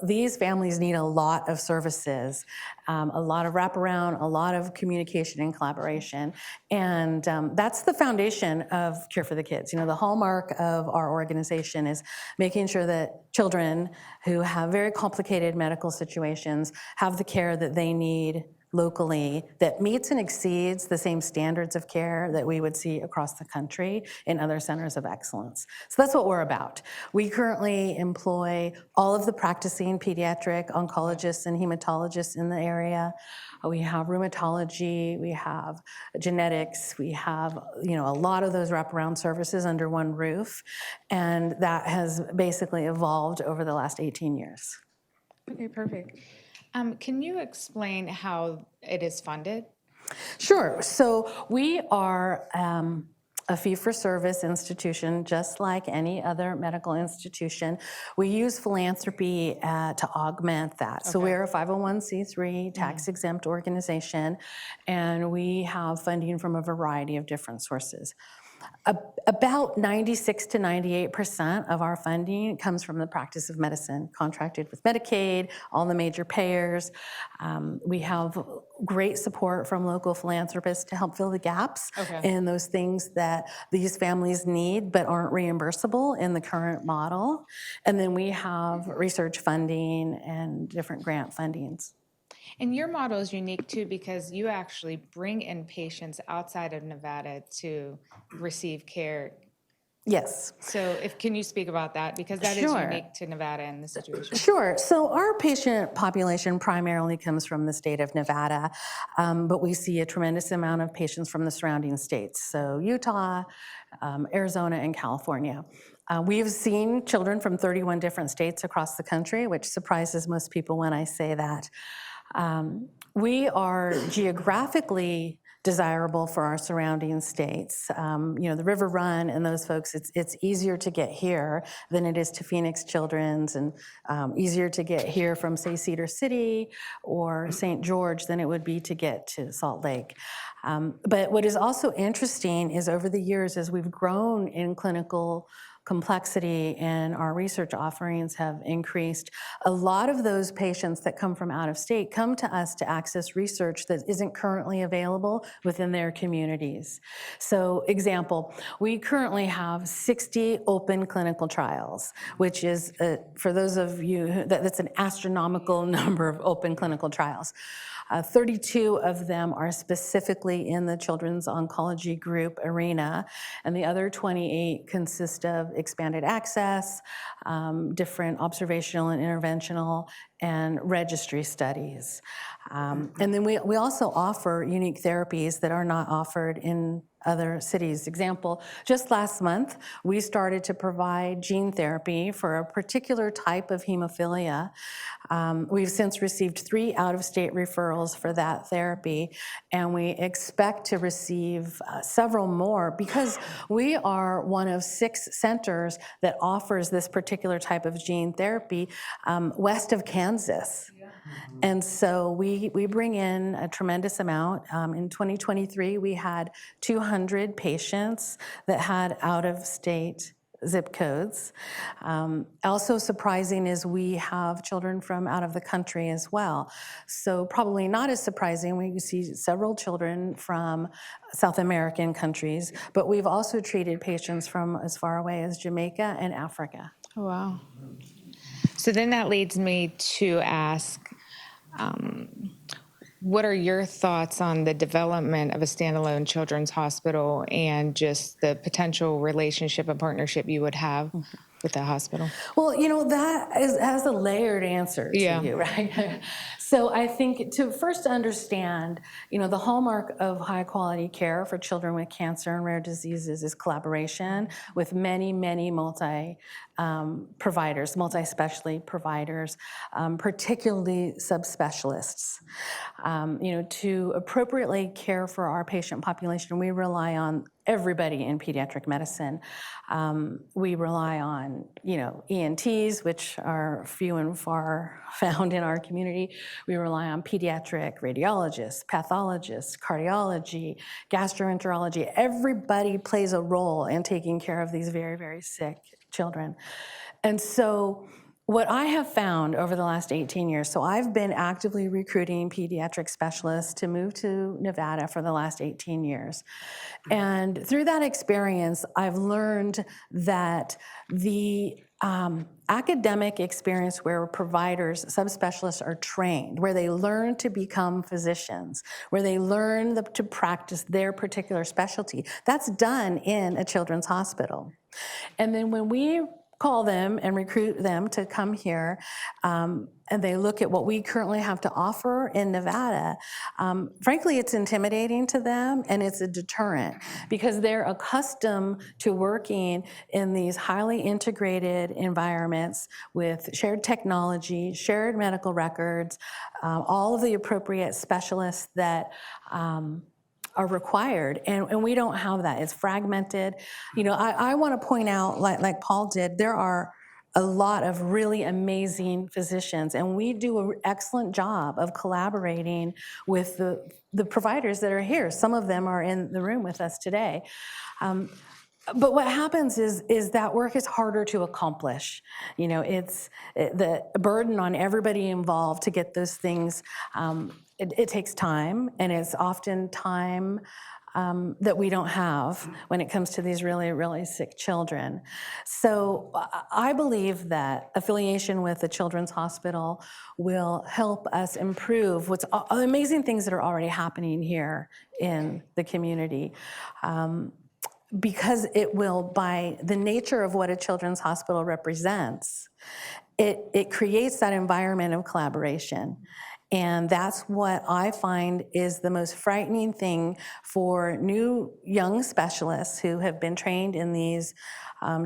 these families need a lot of services, a lot of wraparound, a lot of communication and collaboration. And that's the foundation of Cure for the Kids. The hallmark of our organization is making sure that children who have very complicated medical situations have the care that they need locally that meets and exceeds the same standards of care that we would see across the country in other centers of excellence. So that's what we're about. We currently employ all of the practicing pediatric oncologists and hematologists in the area. We have rheumatology, we have genetics, we have a lot of those wraparound services under one roof, and that has basically evolved over the last 18 years. Okay, perfect. Can you explain how it is funded? Sure. So we are a fee-for-service institution, just like any other medical institution. We use philanthropy to augment that. So we're a 501c3 tax-exempt organization, and we have funding from a variety of different sources. About 96 to 98% of our funding comes from the practice of medicine, contracted with Medicaid, all the major payers. We have great support from local philanthropists to help fill the gaps in those things that these families need but aren't reimbursable in the current model. And then we have research funding and different grant fundings. And your model is unique too because you actually bring in patients outside of Nevada to receive care. Yes. So can you speak about that? Because that is unique to Nevada in this situation. Sure. So our patient population primarily comes from the state of Nevada, but we see a tremendous amount of patients from the surrounding states. So Utah, Arizona, and California. We've seen children from 31 different states across the country, which surprises most people when I say that. We are geographically desirable for our surrounding states. The River Run and those folks, it's easier to get here than it is to Phoenix Children's, and easier to get here from, say, Cedar City or St. George than it would be to get to Salt Lake. But what is also interesting is over the years, as we've grown in clinical complexity and our research offerings have increased, a lot of those patients that come from out of state come to us to access research that isn't currently available within their communities. So, example, we currently have 60 open clinical trials, which is, for those of you, that's an astronomical number of open clinical trials. 32 of them are specifically in the children's oncology group arena, and the other 28 consist of expanded access, different observational and interventional, and registry studies. And then we also offer unique therapies that are not offered in other cities. Example, just last month, we started to provide gene therapy for a particular type of hemophilia. We've since received 3 out-of-state referrals for that therapy, and we expect to receive several more because we are one of 6 centers that offers this particular type of gene therapy west of Kansas. And so we bring in a tremendous amount. In 2023, we had 200 patients that had out-of-state zip codes. Also surprising is we have children from out of the country as well. So probably not as surprising, we see several children from South American countries, but we've also treated patients from as far away as Jamaica and Africa. Oh, wow. So then that leads me to ask, what are your thoughts on the development of a standalone children's hospital and just the potential relationship and partnership you would have with the hospital? Well, that has a layered answer to you, right? So I think to first understand, the hallmark of high quality care for children with cancer and rare diseases is collaboration with many, many providers, multi-specialty providers, particularly subspecialists. To appropriately care for our patient population, we rely on everybody in pediatric medicine. We rely on, ENTs, which are few and far found in our community. We rely on pediatric radiologists, pathologists, cardiology, gastroenterology. Everybody plays a role in taking care of these very, very sick children. And so what I have found over the last 18 years, so I've been actively recruiting pediatric specialists to move to Nevada for the last 18 years. And through that experience, I've learned that the academic experience where providers, subspecialists are trained, where they learn to become physicians, where they learn to practice their particular specialty, that's done in a children's hospital. And then when we call them and recruit them to come here, and they look at what we currently have to offer in Nevada, frankly, it's intimidating to them and it's a deterrent because they're accustomed to working in these highly integrated environments with shared technology, shared medical records, all of the appropriate specialists that are required, and we don't have that. It's fragmented. I want to point out, like Paul did, there are a lot of really amazing physicians, and we do an excellent job of collaborating with the providers that are here. Some of them are in the room with us today. But what happens is that work is harder to accomplish. It's the burden on everybody involved to get those things. It takes time, and it's often time that we don't have when it comes to these really, really sick children. So I believe that affiliation with the Children's Hospital will help us improve what's amazing things that are already happening here in the community. Because it will, by the nature of what a children's hospital represents, it creates that environment of collaboration. And that's what I find is the most frightening thing for new young specialists who have been trained in these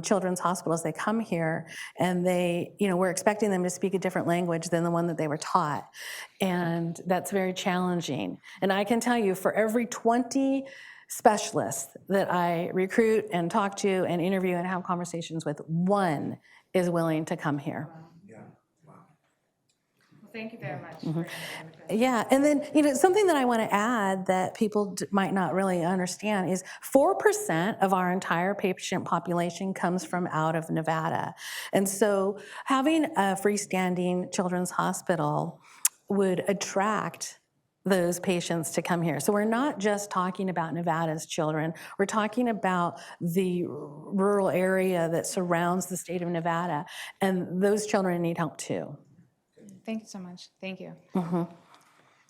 children's hospitals. They come here and we're expecting them to speak a different language than the one that they were taught. And that's very challenging. And I can tell you, for every 20 specialists that I recruit and talk to and interview and have conversations with, one is willing to come here. Thank you very much. Yeah, and then, something that I want to add that people might not really understand is 4% of our entire patient population comes from out of Nevada. And so having a freestanding children's hospital would attract those patients to come here. So we're not just talking about Nevada's children, we're talking about the rural area that surrounds the state of Nevada, and those children need help too. Thank you so much. Thank you.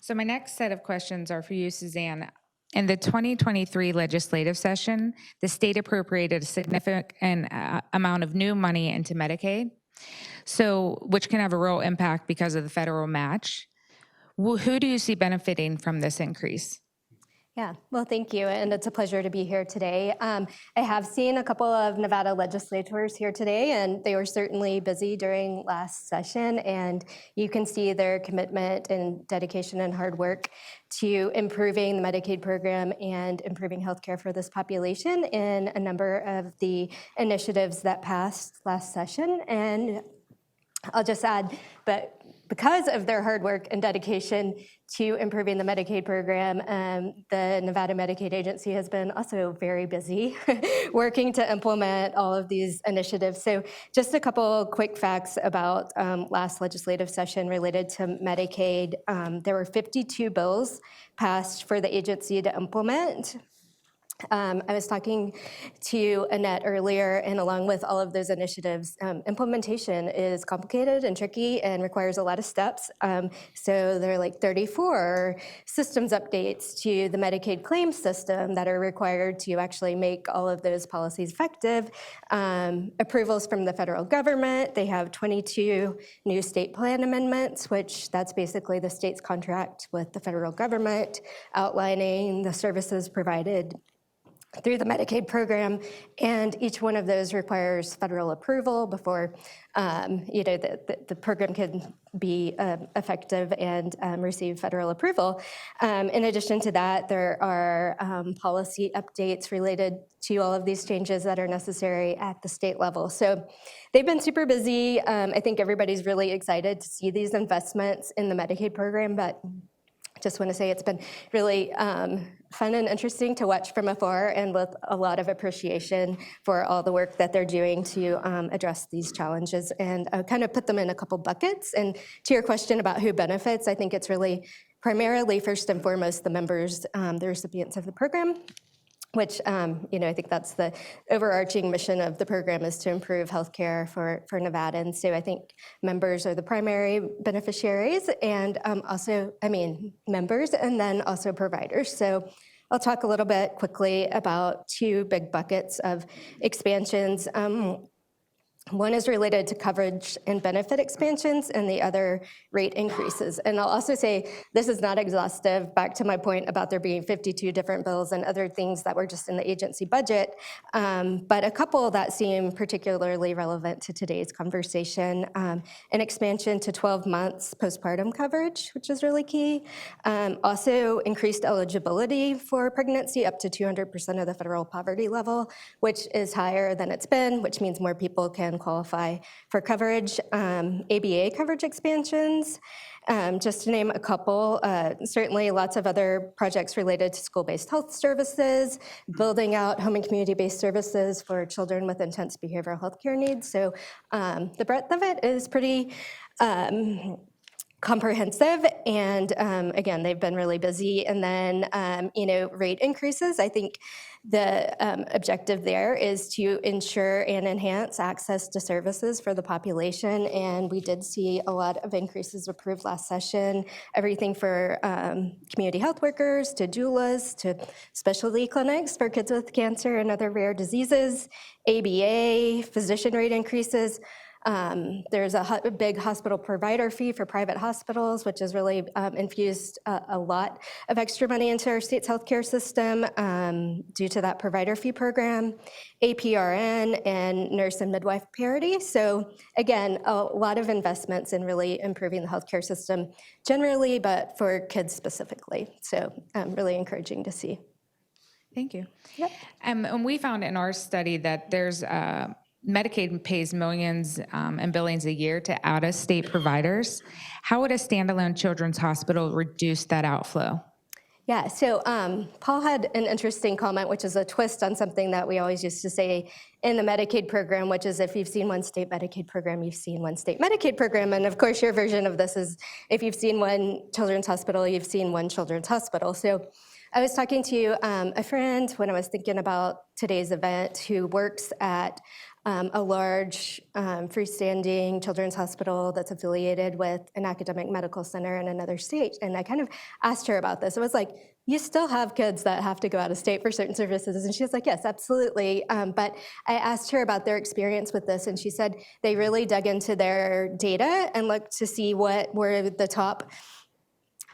So my next set of questions are for you, Suzanne. In the 2023 legislative session, the state appropriated a significant amount of new money into Medicaid, which can have a real impact because of the federal match. Who do you see benefiting from this increase? Yeah, well, thank you, and it's a pleasure to be here today. I have seen a couple of Nevada legislators here today, and they were certainly busy during last session, and you can see their commitment and dedication and hard work to improving the Medicaid program and improving healthcare for this population in a number of the initiatives that passed last session. And I'll just add, but because of their hard work and dedication to improving the Medicaid program, the Nevada Medicaid Agency has been also very busy working to implement all of these initiatives. So just a couple quick facts about last legislative session related to Medicaid. There were 52 bills passed for the agency to implement. I was talking to Annette earlier, and along with all of those initiatives, implementation is complicated and tricky and requires a lot of steps. So there are like 34 systems updates to the Medicaid claims system that are required to actually make all of those policies effective. Approvals from the federal government. They have 22 new state plan amendments, which that's basically the state's contract with the federal government outlining the services provided through the Medicaid program, and each one of those requires federal approval before the program can be effective and receive federal approval. In addition to that, there are policy updates related to all of these changes that are necessary at the state level. So they've been super busy. I think everybody's really excited to see these investments in the Medicaid program, but just want to say it's been really fun and interesting to watch from afar, and with a lot of appreciation for all the work that they're doing to address these challenges, and kind of put them in a couple buckets. And to your question about who benefits, I think it's really primarily, first and foremost, the members, the recipients of the program, which, I think that's the overarching mission of the program, is to improve healthcare for Nevadans. So I think members are the primary beneficiaries, and members, and then also providers. So I'll talk a little bit quickly about two big buckets of expansions. One is related to coverage and benefit expansions, and the other rate increases. And I'll also say this is not exhaustive, back to my point about there being 52 different bills and other things that were just in the agency budget, but a couple that seem particularly relevant to today's conversation. An expansion to 12 months postpartum coverage, which is really key. Also increased eligibility for pregnancy up to 200% of the federal poverty level, which is higher than it's been, which means more people can qualify for coverage. ABA coverage expansions, just to name a couple. Certainly lots of other projects related to school-based health services, building out home and community-based services for children with intense behavioral health care needs. So the breadth of it is pretty comprehensive, and again, they've been really busy. And then, rate increases. I think the objective there is to ensure and enhance access to services for the population, and we did see a lot of increases approved last session, everything for community health workers, to doulas, to specialty clinics for kids with cancer and other rare diseases, ABA, physician rate increases. There's a big hospital provider fee for private hospitals, which has really infused a lot of extra money into our state's healthcare system due to that provider fee program, APRN, and nurse and midwife parity. So again, a lot of investments in really improving the healthcare system generally, but for kids specifically. So really encouraging to see. Thank you. Yep. And we found in our study that there's Medicaid pays millions in billions a year to out-of-state providers. How would a standalone children's hospital reduce that outflow? Yeah, so Paul had an interesting comment, which is a twist on something that we always used to say in the Medicaid program, which is if you've seen one state Medicaid program, you've seen one state Medicaid program. And of course, your version of this is if you've seen one children's hospital, you've seen one children's hospital. So I was talking to a friend when I was thinking about today's event who works at a large freestanding children's hospital that's affiliated with an academic medical center in another state. And I kind of asked her about this. It was like, you still have kids that have to go out of state for certain services. And she was like, yes, absolutely. But I asked her about their experience with this, and she said they really dug into their data and looked to see what were the top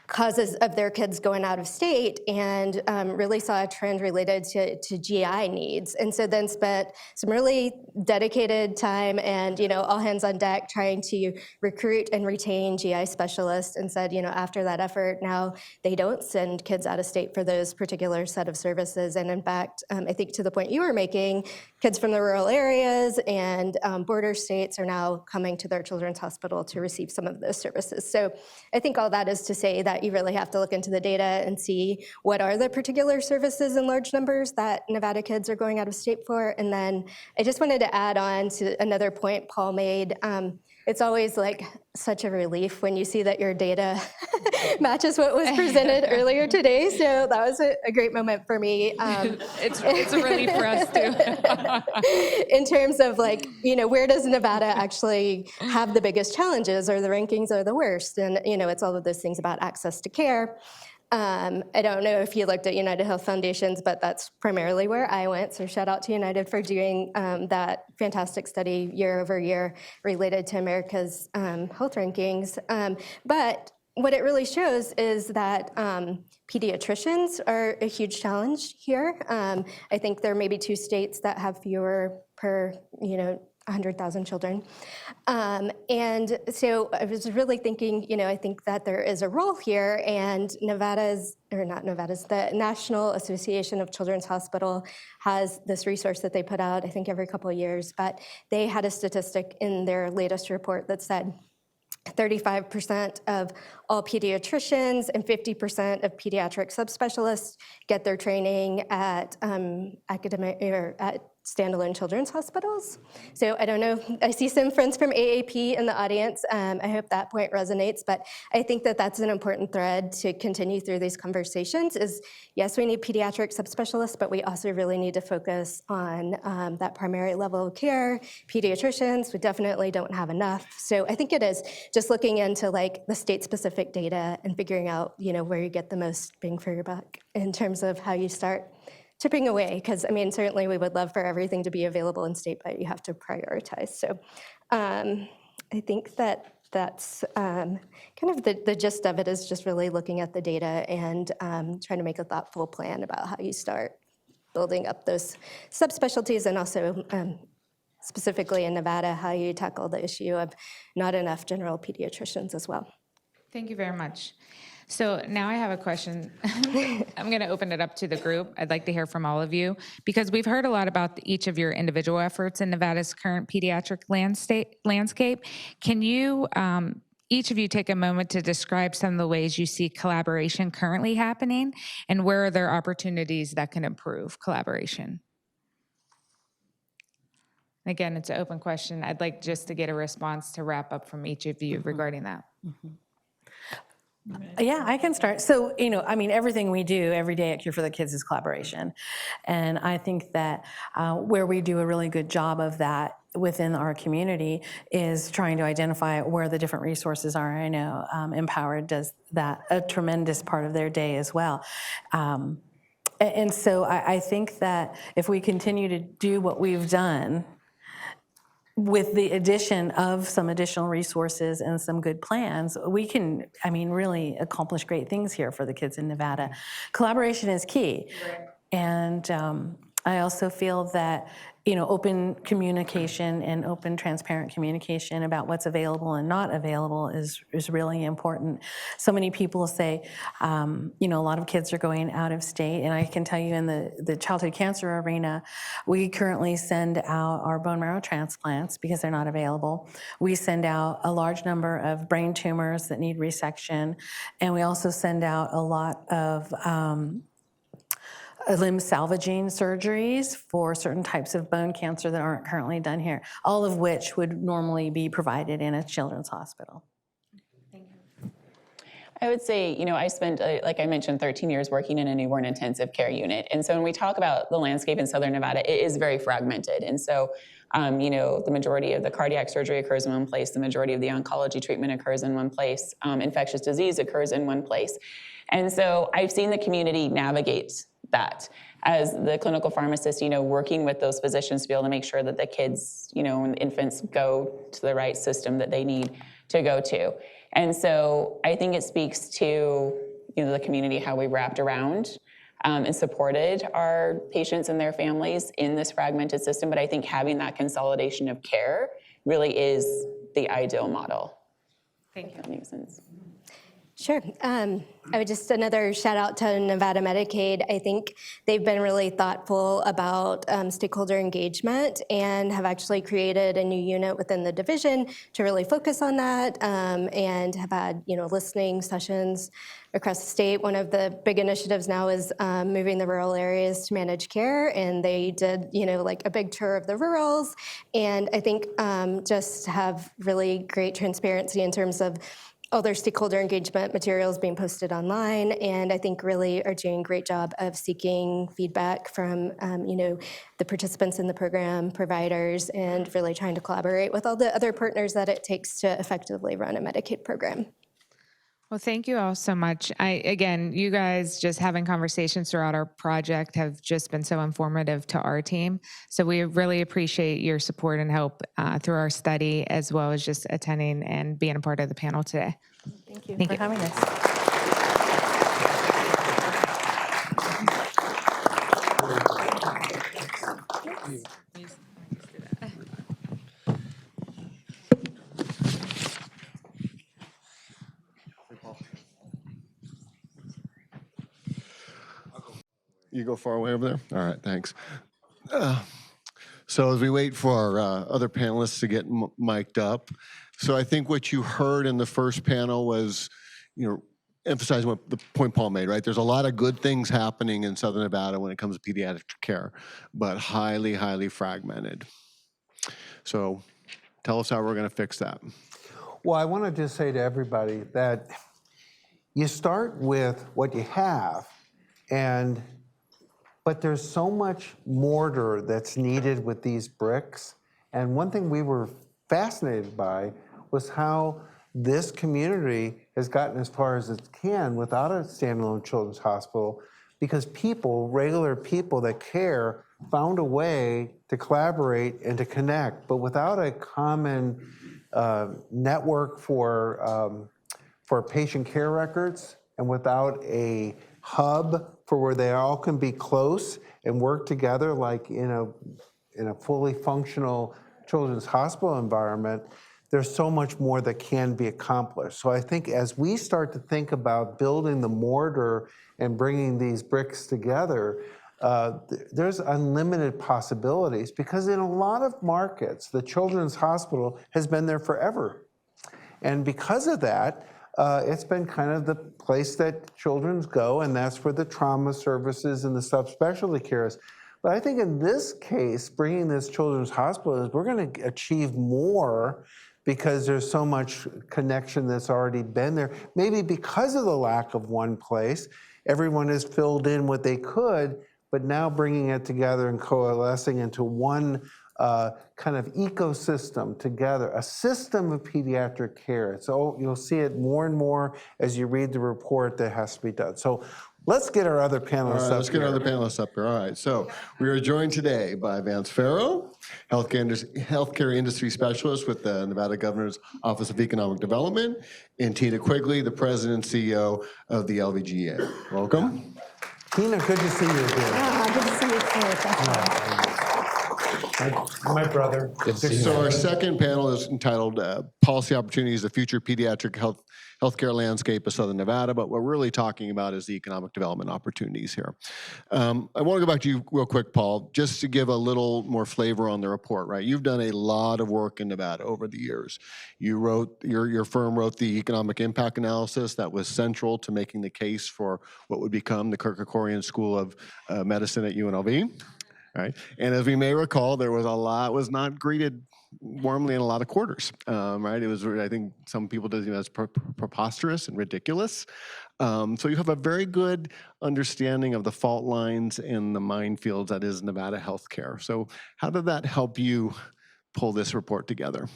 causes of their kids going out of state, and really saw a trend related to GI needs. And so then spent some really dedicated time and, all hands on deck trying to recruit and retain GI specialists, and said, after that effort, now they don't send kids out of state for those particular set of services. And in fact, I think to the point you were making, kids from the rural areas and border states are now coming to their children's hospital to receive some of those services. So I think all that is to say that you really have to look into the data and see what are the particular services in large numbers that Nevada kids are going out of state for. And then I just wanted to add on to another point Paul made. It's always like such a relief when you see that your data matches what was presented earlier today. So that was a great moment for me. It's a relief for us too. In terms of where does Nevada actually have the biggest challenges, or the rankings are the worst? And, it's all of those things about access to care. I don't know if you looked at United Health Foundations, but that's primarily where I went. So shout out to United for doing that fantastic study year over year related to America's health rankings. But what it really shows is that pediatricians are a huge challenge here. I think there may be 2 states that have fewer per, 100,000 children. And so I was really thinking, I think that there is a role here, and the National Association of Children's Hospital has this resource that they put out, I think every couple of years, but they had a statistic in their latest report that said 35% of all pediatricians and 50% of pediatric subspecialists get their training at academic or at standalone children's hospitals. So I don't know, I see some friends from AAP in the audience. I hope that point resonates, but I think that that's an important thread to continue through these conversations is, yes, we need pediatric subspecialists, but we also really need to focus on that primary level of care. Pediatricians, we definitely don't have enough. So I think it is just looking into like the state-specific data and figuring out, where you get the most bang for your buck in terms of how you start chipping away, because certainly we would love for everything to be available in state, but you have to prioritize. So I think that's kind of the gist of it is just really looking at the data and trying to make a thoughtful plan about how you start building up those subspecialties, and also specifically in Nevada, how you tackle the issue of not enough general pediatricians as well. Thank you very much. So now I have a question. I'm going to open it up to the group. I'd like to hear from all of you, because we've heard a lot about each of your individual efforts in Nevada's current pediatric landscape. Can you, each of you, take a moment to describe some of the ways you see collaboration currently happening, and where are there opportunities that can improve collaboration? Again, it's an open question. I'd like just to get a response to wrap up from each of you regarding that. Yeah, I can start. So, everything we do every day at Cure for the Kids is collaboration. And I think that where we do a really good job of that within our community is trying to identify where the different resources are. I know Empowered does that a tremendous part of their day as well. And so I think that if we continue to do what we've done, with the addition of some additional resources and some good plans, we can, really accomplish great things here for the kids in Nevada. Collaboration is key. Right. And I also feel that, open communication and open, transparent communication about what's available and not available is really important. So many people say, a lot of kids are going out of state, and I can tell you in the childhood cancer arena, we currently send out our bone marrow transplants because they're not available. We send out a large number of brain tumors that need resection, and we also send out a lot of limb salvaging surgeries for certain types of bone cancer that aren't currently done here, all of which would normally be provided in a children's hospital. Thank you. I would say, I spent, like I mentioned, 13 years working in a newborn intensive care unit. And so when we talk about the landscape in Southern Nevada, it is very fragmented. And so, the majority of the cardiac surgery occurs in one place, the majority of the oncology treatment occurs in one place, infectious disease occurs in one place. And so I've seen the community navigate that as the clinical pharmacist, working with those physicians to be able to make sure that the kids, and infants go to the right system that they need to go to. And so I think it speaks to, the community, how we wrapped around and supported our patients and their families in this fragmented system. But I think having that consolidation of care really is the ideal model. Thank you. If that makes sense. Sure. I would just another shout out to Nevada Medicaid. I think they've been really thoughtful about stakeholder engagement and have actually created a new unit within the division to really focus on that, and have had listening sessions across the state. One of the big initiatives now is moving the rural areas to managed care, and they did like a big tour of the rurals, and I think just have really great transparency in terms of all their stakeholder engagement materials being posted online, and I think really are doing a great job of seeking feedback from the participants in the program, providers, and really trying to collaborate with all the other partners that it takes to effectively run a Medicaid program. Well, thank you all so much. Again, you guys just having conversations throughout our project have just been so informative to our team. So we really appreciate your support and help through our study, as well as just attending and being a part of the panel today. Thank you Thank for you. having us. You go far away over there? All right, thanks. So as we wait for our other panelists to get mic'd up, so I think what you heard in the first panel was, emphasizing what the point Paul made, right? There's a lot of good things happening in Southern Nevada when it comes to pediatric care, but highly, highly fragmented. So tell us how we're going to fix that. Well, I want to just say to everybody that you start with what you have, but there's so much mortar that's needed with these bricks. And one thing we were fascinated by was how this community has gotten as far as it can without a standalone children's hospital, because people, regular people that care, found a way to collaborate and to connect, but without a common network for patient care records, and without a hub for where they all can be close and work together like in a fully functional children's hospital environment, there's so much more that can be accomplished. So I think as we start to think about building the mortar and bringing these bricks together, there's unlimited possibilities, because in a lot of markets, the children's hospital has been there forever. And because of that, it's been kind of the place that children go, and that's where the trauma services and the subspecialty care is. But I think in this case, bringing this children's hospital is, we're going to achieve more because there's so much connection that's already been there. Maybe because of the lack of one place, everyone has filled in what they could, but now bringing it together and coalescing into one kind of ecosystem together, a system of pediatric care. So you'll see it more and more as you read the report that has to be done. So let's get our other panelists All right, up let's get here. our other panelists up here. All right, so we are joined today by Vance Farrow, healthcare industry specialist with the Nevada Governor's Office of Economic Development, and Tina Quigley, the president and CEO of the LVGA. Welcome. Tina, good to see you again. Good to see you too. Thank you. My brother. So our second panel is entitled Policy Opportunities, the Future Pediatric Healthcare Landscape of Southern Nevada, but what we're really talking about is the economic development opportunities here. I want to go back to you real quick, Paul, just to give a little more flavor on the report, right? You've done a lot of work in Nevada over the years. You wrote, your firm wrote the economic impact analysis that was central to making the case for what would become the Kerkorian School of Medicine at UNLV. Right. And as we may recall, there was was not greeted warmly in a lot of quarters, right? It was, I think some people did as preposterous and ridiculous. So you have a very good understanding of the fault lines and the minefields that is Nevada healthcare. So how did that help you pull this report together?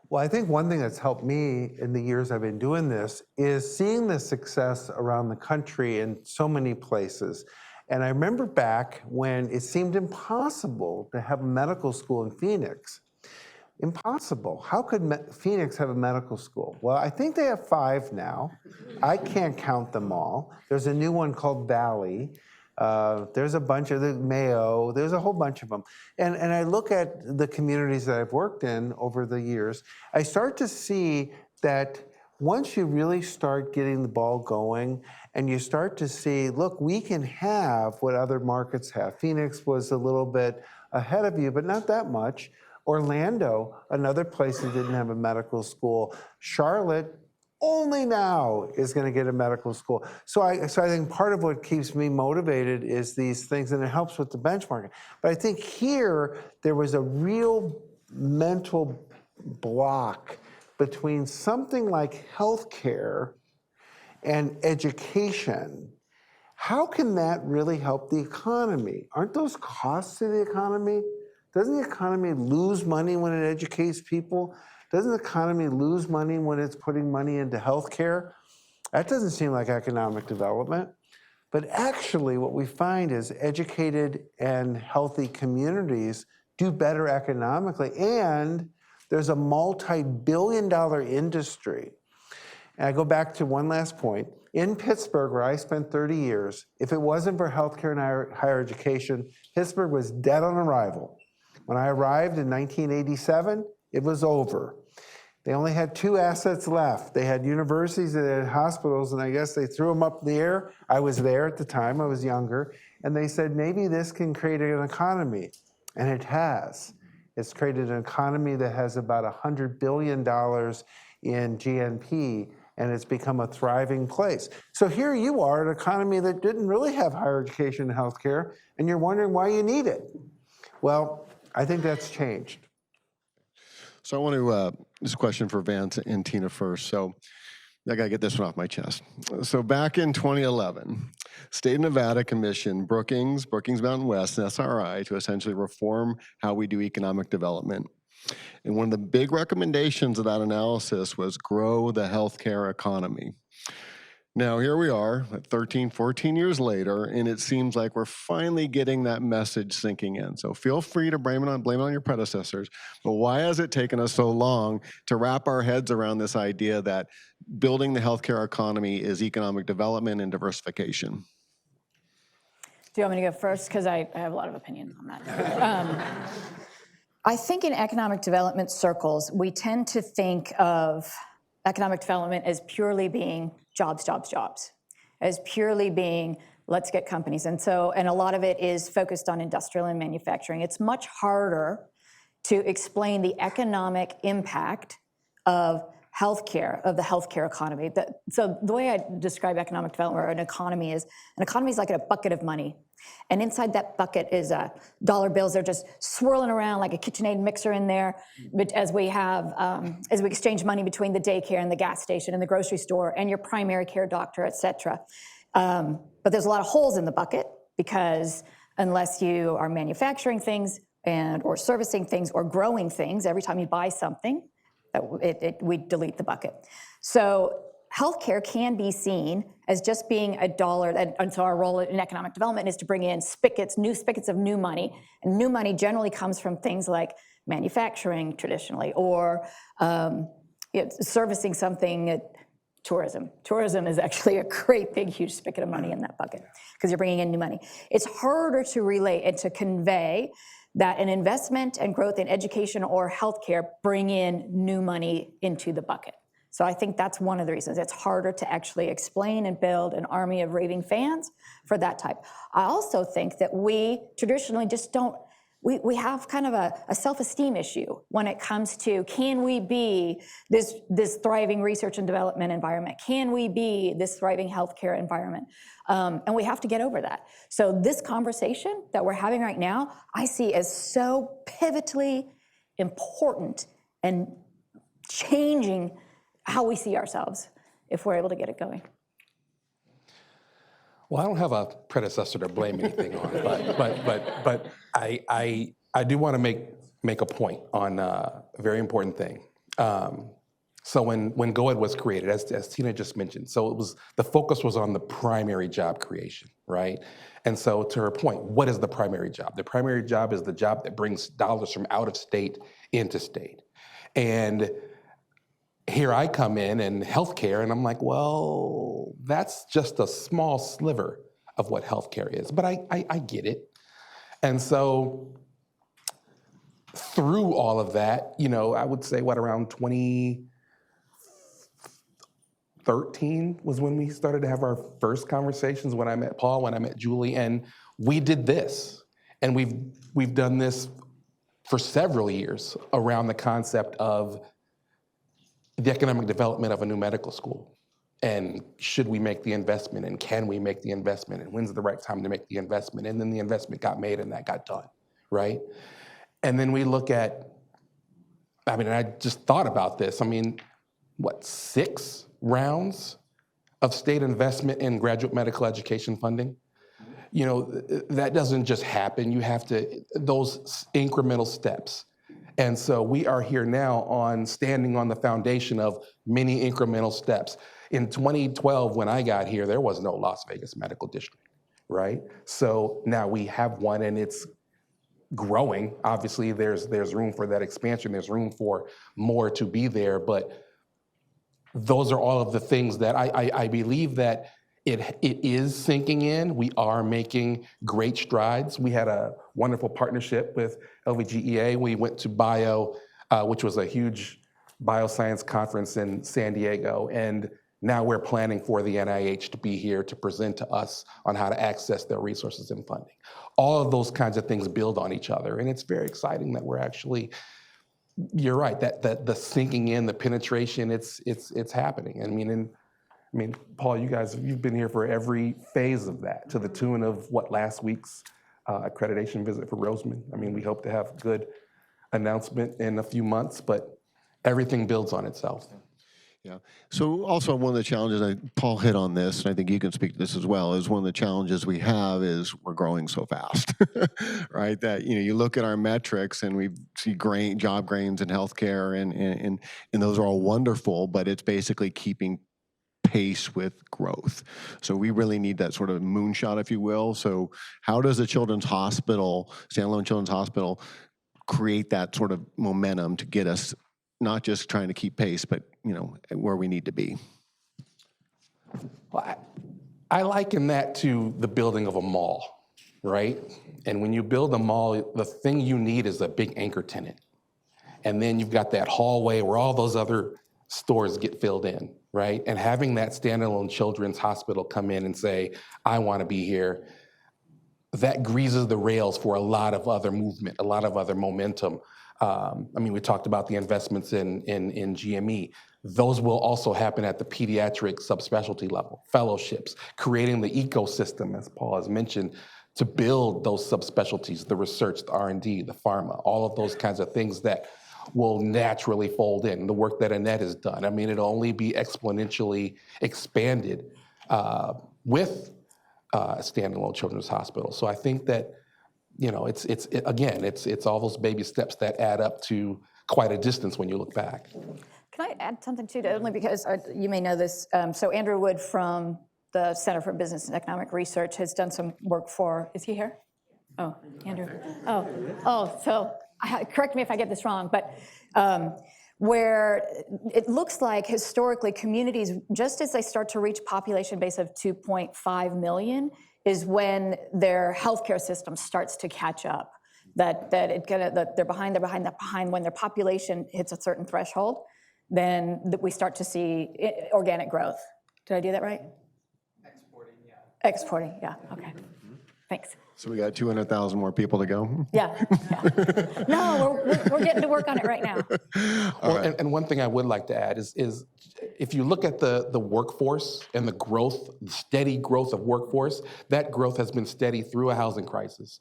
Well, I think one thing that's helped me in the years I've been doing this is seeing the success around the country in so many places. And I remember back when it seemed impossible to have a medical school in Phoenix. Impossible. How could Phoenix have a medical school? Well, I think they have 5 now. I can't count them all. There's a new one called Valley. There's a bunch of the Mayo. There's a whole bunch of them. And I look at the communities that I've worked in over the years, I start to see that once you really start getting the ball going and you start to see, look, we can have what other markets have. Phoenix was a little bit ahead of you, but not that much. Orlando, another place that didn't have a medical school. Charlotte, only now is going to get a medical school. So I think part of what keeps me motivated is these things, and it helps with the benchmarking. But I think here, there was a real mental block between something like healthcare and education. How can that really help the economy? Aren't those costs to the economy? Doesn't the economy lose money when it educates people? Doesn't the economy lose money when it's putting money into healthcare? That doesn't seem like economic development. But actually, what we find is educated and healthy communities do better economically, and there's a multi-billion-dollar industry. And I go back to one last point. In Pittsburgh, where I spent 30 years, if it wasn't for healthcare and higher education, Pittsburgh was dead on arrival. When I arrived in 1987, it was over. They only had 2 assets left. They had universities and they had hospitals, and I guess they threw them up in the air. I was there at the time, I was younger, and they said, maybe this can create an economy. And it has. It's created an economy that has about $100 billion in GNP, and it's become a thriving place. So here you are, an economy that didn't really have higher education and healthcare, and you're wondering why you need it. Well, I think that's changed. So I want to, this question for Vance and Tina first. So I got to get this one off my chest. So back in 2011, State of Nevada commissioned Brookings Mountain West, and SRI to essentially reform how we do economic development. And one of the big recommendations of that analysis was grow the healthcare economy. Now, here we are, 13, 14 years later, and it seems like we're finally getting that message sinking in. So feel free to blame it on your predecessors, but why has it taken us so long to wrap our heads around this idea that building the healthcare economy is economic development and diversification? Do you want me to go first? Because I have a lot of opinions on that. I think in economic development circles, we tend to think of economic development as purely being jobs, jobs, jobs, as purely being let's get companies. And a lot of it is focused on industrial and manufacturing. It's much harder to explain the economic impact of healthcare, of the healthcare economy. So the way I describe economic development or an economy is like a bucket of money. And inside that bucket is dollar bills. They're just swirling around like a KitchenAid mixer in there. But as we exchange money between the daycare and the gas station and the grocery store and your primary care doctor, et cetera. But there's a lot of holes in the bucket because unless you are manufacturing things or servicing things or growing things, every time you buy something, we delete the bucket. So healthcare can be seen as just being a dollar, and so our role in economic development is to bring in new spigots of new money, and new money generally comes from things like manufacturing traditionally, or servicing something, tourism. Tourism is actually a great big huge spigot of money in that bucket, because you're bringing in new money. It's harder to relate and to convey that an investment and growth in education or healthcare bring in new money into the bucket. So I think that's one of the reasons. It's harder to actually explain and build an army of raving fans for that type. I also think that we traditionally just don't, we have kind of a self-esteem issue when it comes to, can we be this thriving research and development environment? Can we be this thriving healthcare environment? And we have to get over that. So this conversation that we're having right now, I see as so pivotally important and changing how we see ourselves if we're able to get it going. Well, I don't have a predecessor to blame anything on, but I do want to make a point on a very important thing. So when GoEd was created, as Tina just mentioned, so the focus was on the primary job creation, right? And so to her point, what is the primary job? The primary job is the job that brings dollars from out of state into state. And here I come in healthcare, and I'm like, well, that's just a small sliver of what healthcare is, but I get it. And so through all of that, I would say around 2013 was when we started to have our first conversations, when I met Paul, when I met Julie, and we did this. And we've done this for several years around the concept of the economic development of a new medical school. And should we make the investment, and can we make the investment, and when's the right time to make the investment? And then the investment got made and that got done, right? And then we look at, I just thought about this. 6 rounds of state investment in graduate medical education funding? That doesn't just happen. You have to, those incremental steps. And so we are here now standing on the foundation of many incremental steps. In 2012, when I got here, there was no Las Vegas Medical District, right? So now we have one, and it's growing. Obviously, there's room for that expansion. There's room for more to be there. But those are all of the things that I believe that it is sinking in. We are making great strides. We had a wonderful partnership with LVGEA. We went to Bio, which was a huge bioscience conference in San Diego, and now we're planning for the NIH to be here to present to us on how to access their resources and funding. All of those kinds of things build on each other, and it's very exciting that we're actually, you're right, that the sinking in, the penetration, it's happening. I mean, Paul, you've been here for every phase of that, to the tune of last week's accreditation visit for Roseman. I mean, we hope to have good announcement in a few months, but everything builds on itself. Yeah. So also one of the challenges, Paul hit on this, and I think you can speak to this as well, is one of the challenges we have is we're growing so fast, right? That, you look at our metrics and we see job gains in healthcare and those are all wonderful, but it's basically keeping pace with growth. So we really need that sort of moonshot, if you will. So how does a children's hospital, standalone children's hospital, create that sort of momentum to get us not just trying to keep pace, but where we need to be? Well, I liken that to the building of a mall, right? And when you build a mall, the thing you need is a big anchor tenant. And then you've got that hallway where all those other stores get filled in, right? And having that standalone children's hospital come in and say, I want to be here, that greases the rails for a lot of other movement, a lot of other momentum. We talked about the investments in GME. Those will also happen at the pediatric subspecialty level, fellowships, creating the ecosystem, as Paul has mentioned, to build those subspecialties, the research, the R&D, the pharma, all of those kinds of things that will naturally fold in. The work that Annette has done, it'll only be exponentially expanded with a standalone children's hospital. So I think that it's all those baby steps that add up to quite a distance when you look back. Can I add something too, only because you may know this. So Andrew Wood from the Center for Business and Economic Research has done some work for, is he here? Oh, Andrew. So correct me if I get this wrong, but where it looks like historically communities, just as they start to reach population base of 2.5 million, is when their healthcare system starts to catch up. That they're behind. When their population hits a certain threshold, then we start to see organic growth. Did I do that right? Exporting, yeah. Okay. Thanks. So we got 200,000 more people to go? Yeah. No, we're getting to work on it right now. And one thing I would like to add is if you look at the workforce and the growth, the steady growth of workforce, that growth has been steady through a housing crisis,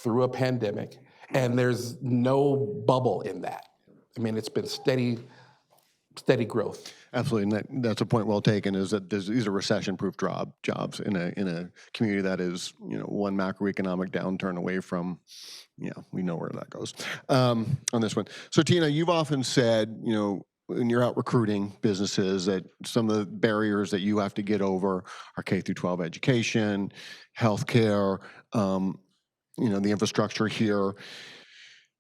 through a pandemic, and there's no bubble in that. It's been steady growth. Absolutely, and that's a point well taken. Is that these are recession-proof jobs in a community that is one macroeconomic downturn away from, we know where that goes on this one. So Tina, you've often said when you're out recruiting businesses that some of the barriers that you have to get over are K through 12 education, healthcare, the infrastructure here.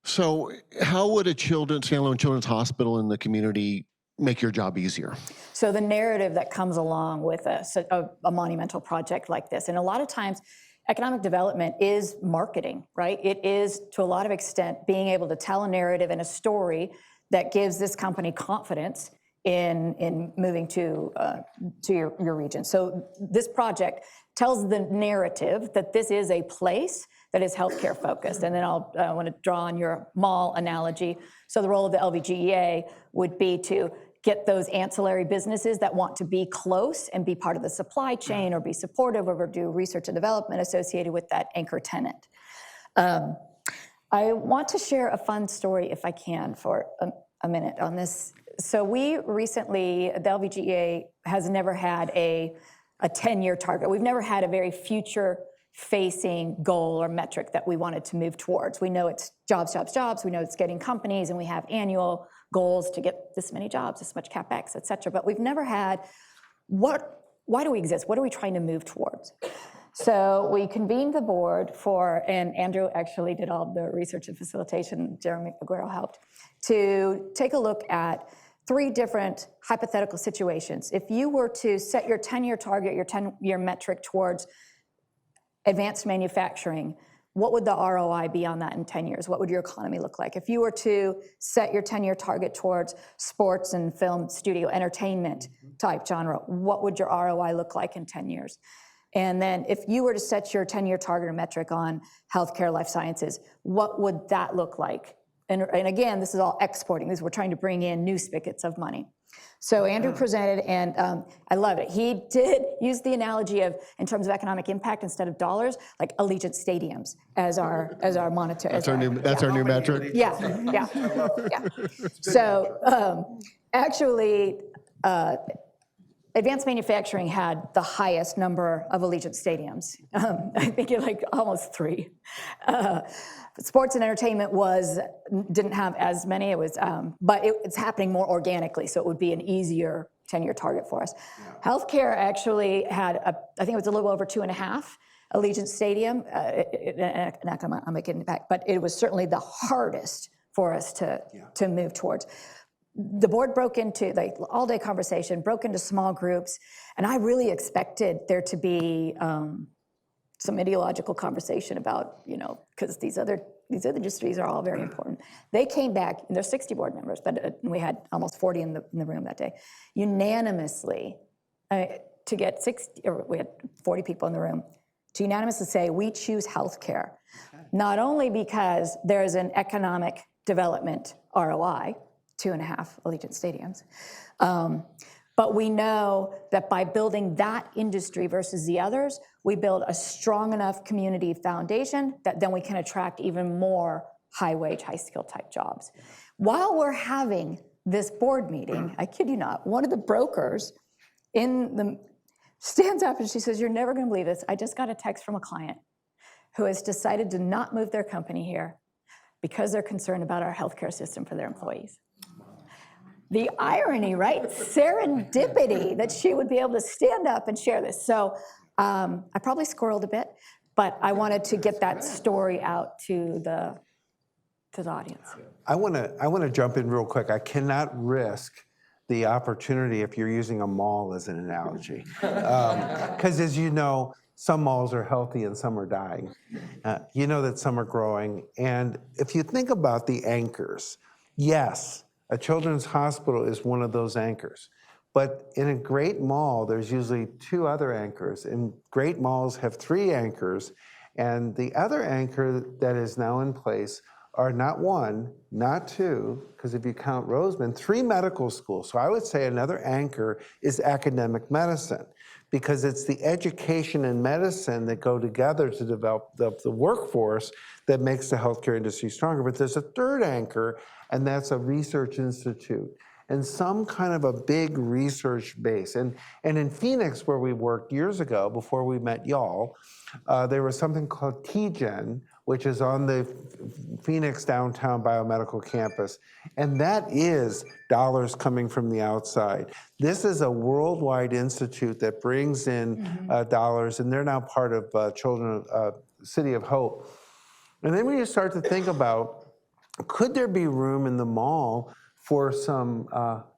So how would a standalone children's hospital in the community make your job easier? So the narrative that comes along with a monumental project like this, and a lot of times economic development is marketing, right? It is, to a lot of extent, being able to tell a narrative and a story that gives this company confidence in moving to your region. So this project tells the narrative that this is a place that is healthcare focused. And then I want to draw on your mall analogy. So the role of the LVGEA would be to get those ancillary businesses that want to be close and be part of the supply chain or be supportive or do research and development associated with that anchor tenant. I want to share a fun story, if I can, for a minute on this. So we recently, the LVGEA has never had a 10-year target. We've never had a very future-facing goal or metric that we wanted to move towards. We know it's jobs, jobs, jobs. We know it's getting companies, and we have annual goals to get this many jobs, this much CapEx, et cetera. But we've never had, why do we exist? What are we trying to move towards? So we convened the board and Andrew actually did all the research and facilitation, Jeremy Aguero helped, to take a look at 3 different hypothetical situations. If you were to set your 10-year target, your 10-year metric towards advanced manufacturing, what would the ROI be on that in 10 years? What would your economy look like? If you were to set your 10-year target towards sports and film studio entertainment type genre, what would your ROI look like in 10 years? And then if you were to set your 10-year target or metric on healthcare, life sciences, what would that look like? And again, this is all exporting. We're trying to bring in new spigots of money. So Andrew presented, and I love it. He did use the analogy of, in terms of economic impact, instead of dollars, like Allegiant stadiums as our monetary. That's our new metric. Yeah. So actually, advanced manufacturing had the highest number of Allegiant stadiums. I think it like almost 3. Sports and entertainment didn't have as many. It was, but it's happening more organically, so it would be an easier 10-year target for us. Yeah. Healthcare actually had, I think it was a little over 2.5 Allegiant Stadium, an economic impact, but it was certainly the hardest for us to move towards. The board broke into, like, all-day conversation, broke into small groups, and I really expected there to be some ideological conversation about, because these other industries are all very important. They came back, and there's 60 board members, but we had almost 40 in the room that day, unanimously, to get 60, or we had 40 people in the room, to unanimously say, we choose healthcare, not only because there's an economic development ROI, 2.5 Allegiant stadiums. But we know that by building that industry versus the others, we build a strong enough community foundation that then we can attract even more high-wage, high-skill type jobs. While we're having this board meeting, I kid you not, one of the brokers stands up and she says, "You're never going to believe this. I just got a text from a client who has decided to not move their company here because they're concerned about our healthcare system for their employees." The irony, right? Serendipity that she would be able to stand up and share this. So I probably squirreled a bit, but I wanted to get that story out to the audience. I want to jump in real quick. I cannot risk the opportunity if you're using a mall as an analogy, because as you know, some malls are healthy and some are dying. You know that some are growing, and if you think about the anchors, yes. A children's hospital is one of those anchors. But in a great mall, there's usually 2 other anchors, and great malls have 3 anchors, and the other anchor that is now in place are not 1, not 2, because if you count Roseman, 3 medical schools. So I would say another anchor is academic medicine, because it's the education and medicine that go together to develop the workforce that makes the healthcare industry stronger. But there's a 3rd anchor, and that's a research institute and some kind of a big research base. And in Phoenix, where we worked years ago, before we met y'all, there was something called TGen, which is on the Phoenix downtown biomedical campus. And that is dollars coming from the outside. This is a worldwide institute that brings in dollars, and they're now part of City of Hope. And then when you start to think about, could there be room in the mall for some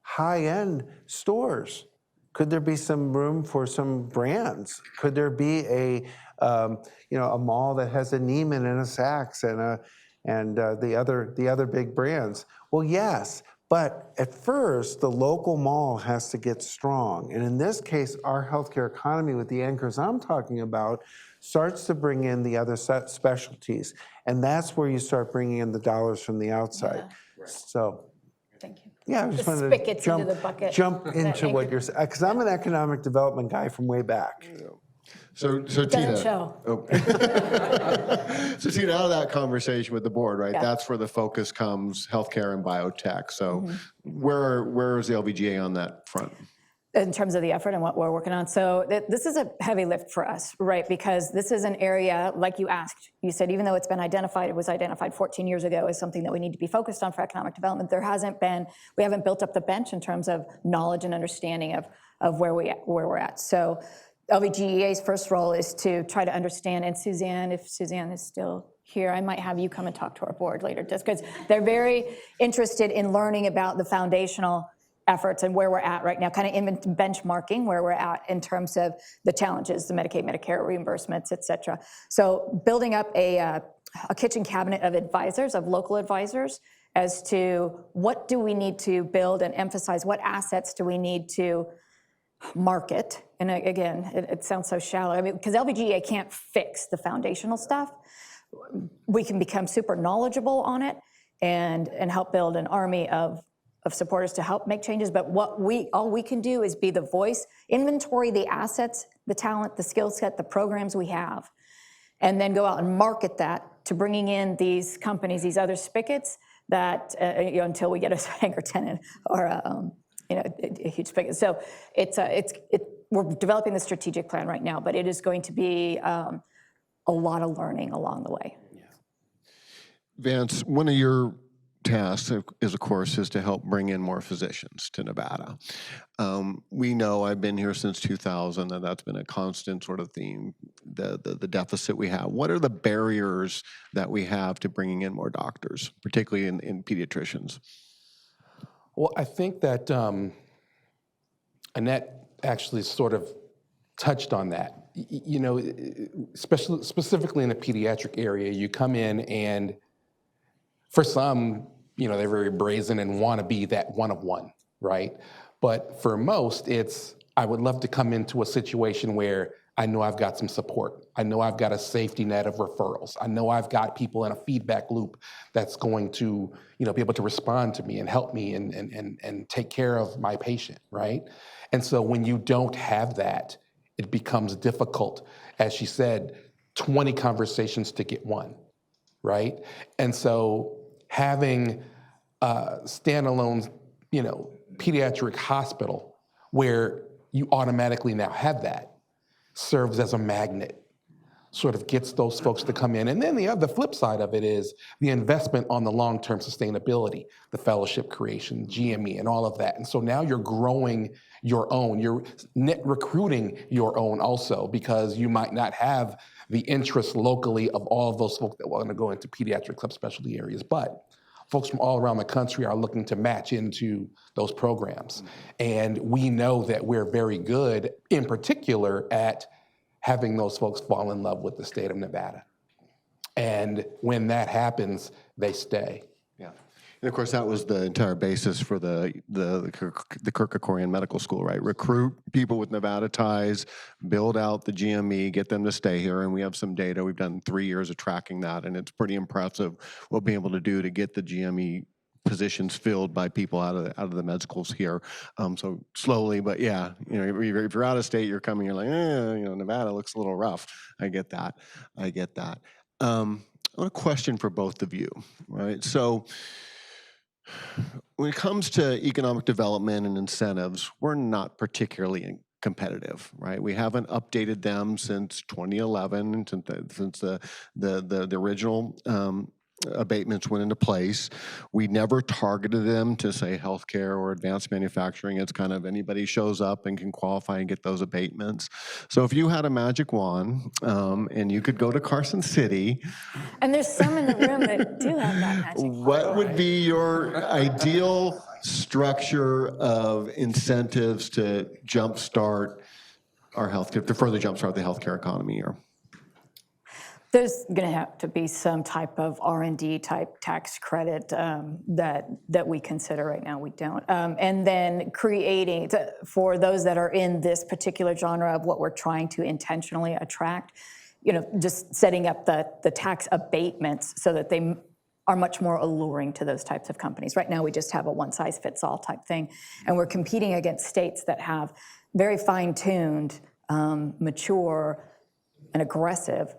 high-end stores? Could there be some room for some brands? Could there be a mall that has a Neiman and a Saks and the other big brands? Well, yes, but at first the local mall has to get strong. And in this case, our healthcare economy with the anchors I'm talking about starts to bring in the other specialties. And that's where you start bringing in the dollars from the outside. Yeah. So, thank you. Yeah, I just wanted to jump into what you're saying, because I'm an economic development guy from way back. So Tina, so Tina, out of that conversation with the board, right? Yeah. That's where the focus comes: healthcare and biotech. So where is the LVGA on that front? In terms of the effort and what we're working on. So this is a heavy lift for us, right? Because this is an area, like you asked, you said, even though it's been identified, it was identified 14 years ago as something that we need to be focused on for economic development. We haven't built up the bench in terms of knowledge and understanding of where we're at. So LVGEA's first role is to try to understand, and Suzanne, if Suzanne is still here, I might have you come and talk to our board later, just because they're very interested in learning about the foundational efforts and where we're at right now, kind of benchmarking where we're at in terms of the challenges, the Medicaid, Medicare reimbursements, et cetera. So building up a kitchen cabinet of advisors, of local advisors, as to what do we need to build and emphasize, what assets do we need to market. And again, it sounds so shallow. I mean, because LVGA can't fix the foundational stuff. We can become super knowledgeable on it and help build an army of supporters to help make changes. But all we can do is be the voice, inventory the assets, the talent, the skill set, the programs we have, and then go out and market that to bringing in these companies, these other spigots that until we get a anchor tenant or a huge spigot. So we're developing the strategic plan right now, but it is going to be a lot of learning along the way. Vance, one of your tasks is, of course, is to help bring in more physicians to Nevada. We know, I've been here since 2000, and that's been a constant sort of theme, the deficit we have. What are the barriers that we have to bringing in more doctors, particularly in pediatricians? Well, I think that Annette actually sort of touched on that. You know, specifically in the pediatric area, you come in and for some, they're very brazen and want to be that one of one, right? But for most, I would love to come into a situation where I know I've got some support. I know I've got a safety net of referrals. I know I've got people in a feedback loop that's going to, be able to respond to me and help me and take care of my patient, right? And so when you don't have that, it becomes difficult. As she said, 20 conversations to get one, right? And so having a standalone, pediatric hospital where you automatically now have that serves as a magnet, sort of gets those folks to come in. And then the flip side of it is the investment on the long-term sustainability, the fellowship creation, GME, and all of that. And so now you're growing your own, you're net recruiting your own also, because you might not have the interest locally of all of those folks that want to go into pediatric subspecialty areas, but folks from all around the country are looking to match into those programs. And we know that we're very good, in particular, at having those folks fall in love with the state of Nevada. And when that happens, they stay. Yeah. And of course, that was the entire basis for the Kirk-Kerkorian Medical School, right? Recruit people with Nevada ties, build out the GME, get them to stay here. And we have some data. We've done 3 years of tracking that, and it's pretty impressive what we'll be able to do to get the GME positions filled by people out of the med schools here. So slowly, but yeah, if you're out of state, you're coming, you're like, Nevada looks a little rough. I get that. I want a question for both of you, right? So when it comes to economic development and incentives, we're not particularly competitive, right? We haven't updated them since 2011, since the original abatements went into place. We never targeted them to say healthcare or advanced manufacturing. It's kind of anybody shows up and can qualify and get those abatements. So if you had a magic wand and you could go to Carson City. And there's some in the room that do have that magic wand. What would be your ideal structure of incentives to jumpstart our healthcare, to further jumpstart the healthcare economy here? There's going to have to be some type of R&D type tax credit that we consider. Right now we don't. And then creating, for those that are in this particular genre of what we're trying to intentionally attract, just setting up the tax abatements so that they are much more alluring to those types of companies. Right now we just have a one-size-fits-all type thing. And we're competing against states that have very fine-tuned, mature, and aggressive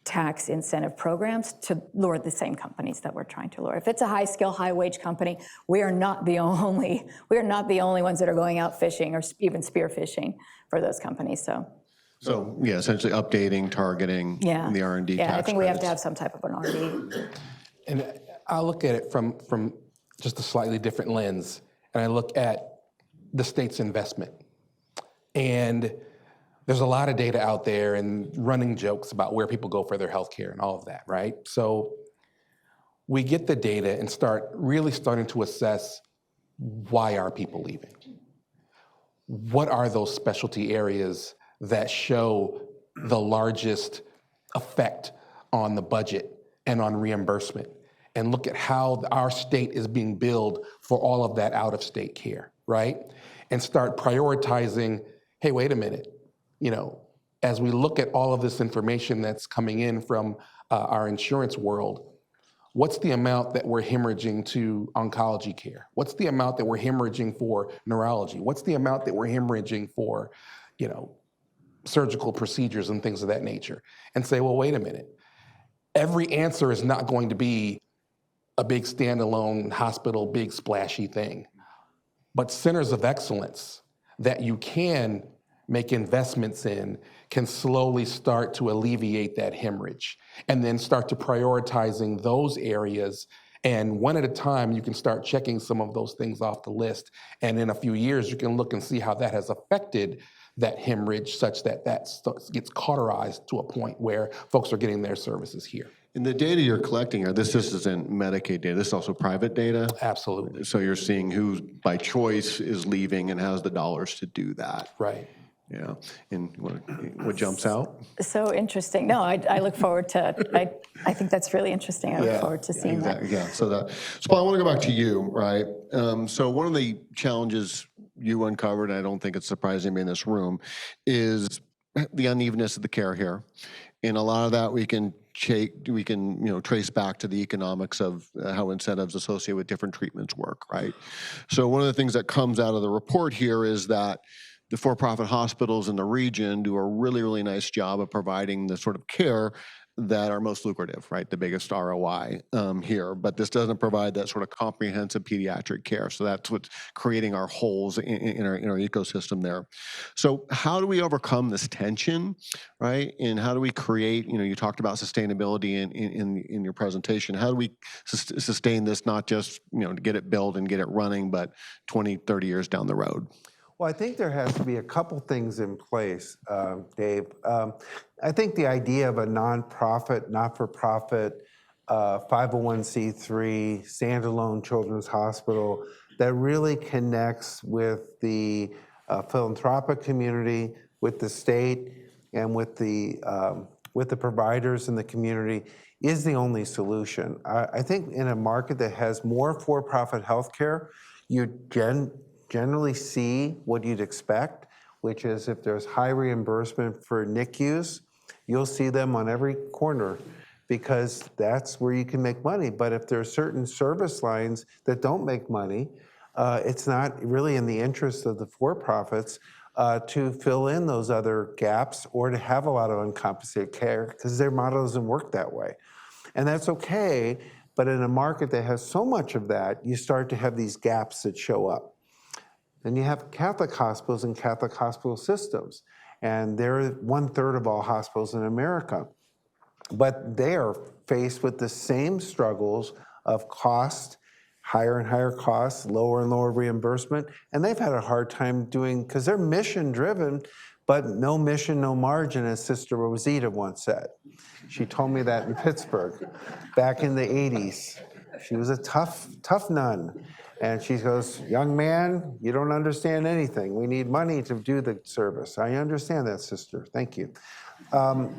tax incentive programs to lure the same companies that we're trying to lure. If it's a high-skill, high-wage company, we are not the only ones that are going out fishing or even spearfishing for those companies. So yeah, essentially updating, targeting the R&D tax I think credits. we have to have some type of an R&D. And I look at it from just a slightly different lens, and I look at the state's investment. And there's a lot of data out there and running jokes about where people go for their health care and all of that, right? So we get the data and starting to assess why are people leaving? What are those specialty areas that show the largest effect on the budget and on reimbursement? And look at how our state is being billed for all of that out-of-state care, right? And start prioritizing, hey, wait a minute, as we look at all of this information that's coming in from our insurance world, what's the amount that we're hemorrhaging to oncology care? What's the amount that we're hemorrhaging for neurology? What's the amount that we're hemorrhaging for, surgical procedures and things of that nature? And say, well, wait a minute. Every answer is not going to be a big standalone hospital, big splashy thing. But centers of excellence that you can make investments in can slowly start to alleviate that hemorrhage, and then start to prioritizing those areas. And one at a time, you can start checking some of those things off the list. And in a few years, you can look and see how that has affected that hemorrhage, such that gets cauterized to a point where folks are getting their services here. And the data you're collecting here, this isn't Medicaid data, this is also private data? Absolutely. So you're seeing who by choice is leaving and has the dollars to do that. Right. Yeah. And what jumps out? So interesting. No, I look forward to, I think that's really interesting. I look forward to seeing that. Yeah. So Paul, I want to go back to you, right? So one of the challenges you uncovered, and I don't think it's surprising me in this room, is the unevenness of the care here. And a lot of that we can trace back to the economics of how incentives associated with different treatments work, right? So one of the things that comes out of the report here is that the for-profit hospitals in the region do a really, really nice job of providing the sort of care that are most lucrative, right? The biggest ROI here, but this doesn't provide that sort of comprehensive pediatric care. So that's what's creating our holes in our ecosystem there. So how do we overcome this tension, right? And how do we create, you talked about sustainability in your presentation. How do we sustain this, not just, to get it built and get it running, but 20, 30 years down the road? Well, I think there has to be a couple things in place, Dave. I think the idea of a nonprofit, not-for-profit, 501c3, standalone children's hospital that really connects with the philanthropic community, with the state, and with the providers in the community is the only solution. I think in a market that has more for-profit healthcare, you generally see what you'd expect, which is if there's high reimbursement for NICUs, you'll see them on every corner because that's where you can make money. But if there are certain service lines that don't make money, it's not really in the interest of the for-profits to fill in those other gaps or to have a lot of uncompensated care because their model doesn't work that way. And that's okay, but in a market that has so much of that, you start to have these gaps that show up. Then you have Catholic hospitals and Catholic hospital systems, and they're 1/3 of all hospitals in America. But they are faced with the same struggles of cost, higher and higher costs, lower and lower reimbursement, and they've had a hard time doing, because they're mission-driven, but no mission, no margin, as Sister Rosita once said. She told me that in Pittsburgh back in the 80s. She was a tough nun. And she goes, young man, you don't understand anything. We need money to do the service. I understand that, sister. Thank you. And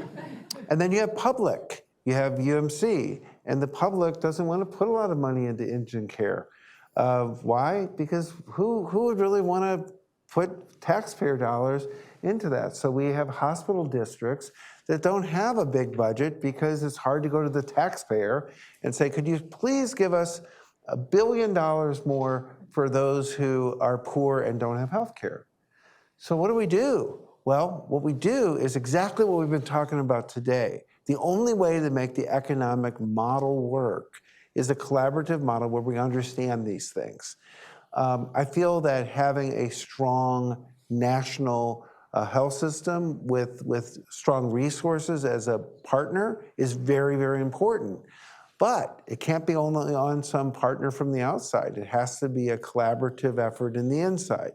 then you have public. You have UMC. And the public doesn't want to put a lot of money into infant care. Why? Because who would really want to put taxpayer dollars into that? So we have hospital districts that don't have a big budget because it's hard to go to the taxpayer and say, could you please give us $1 billion more for those who are poor and don't have health care? So what do we do? Well, what we do is exactly what we've been talking about today. The only way to make the economic model work is a collaborative model where we understand these things. I feel that having a strong national health system with strong resources as a partner is very, very important. But it can't be only on some partner from the outside. It has to be a collaborative effort in the inside.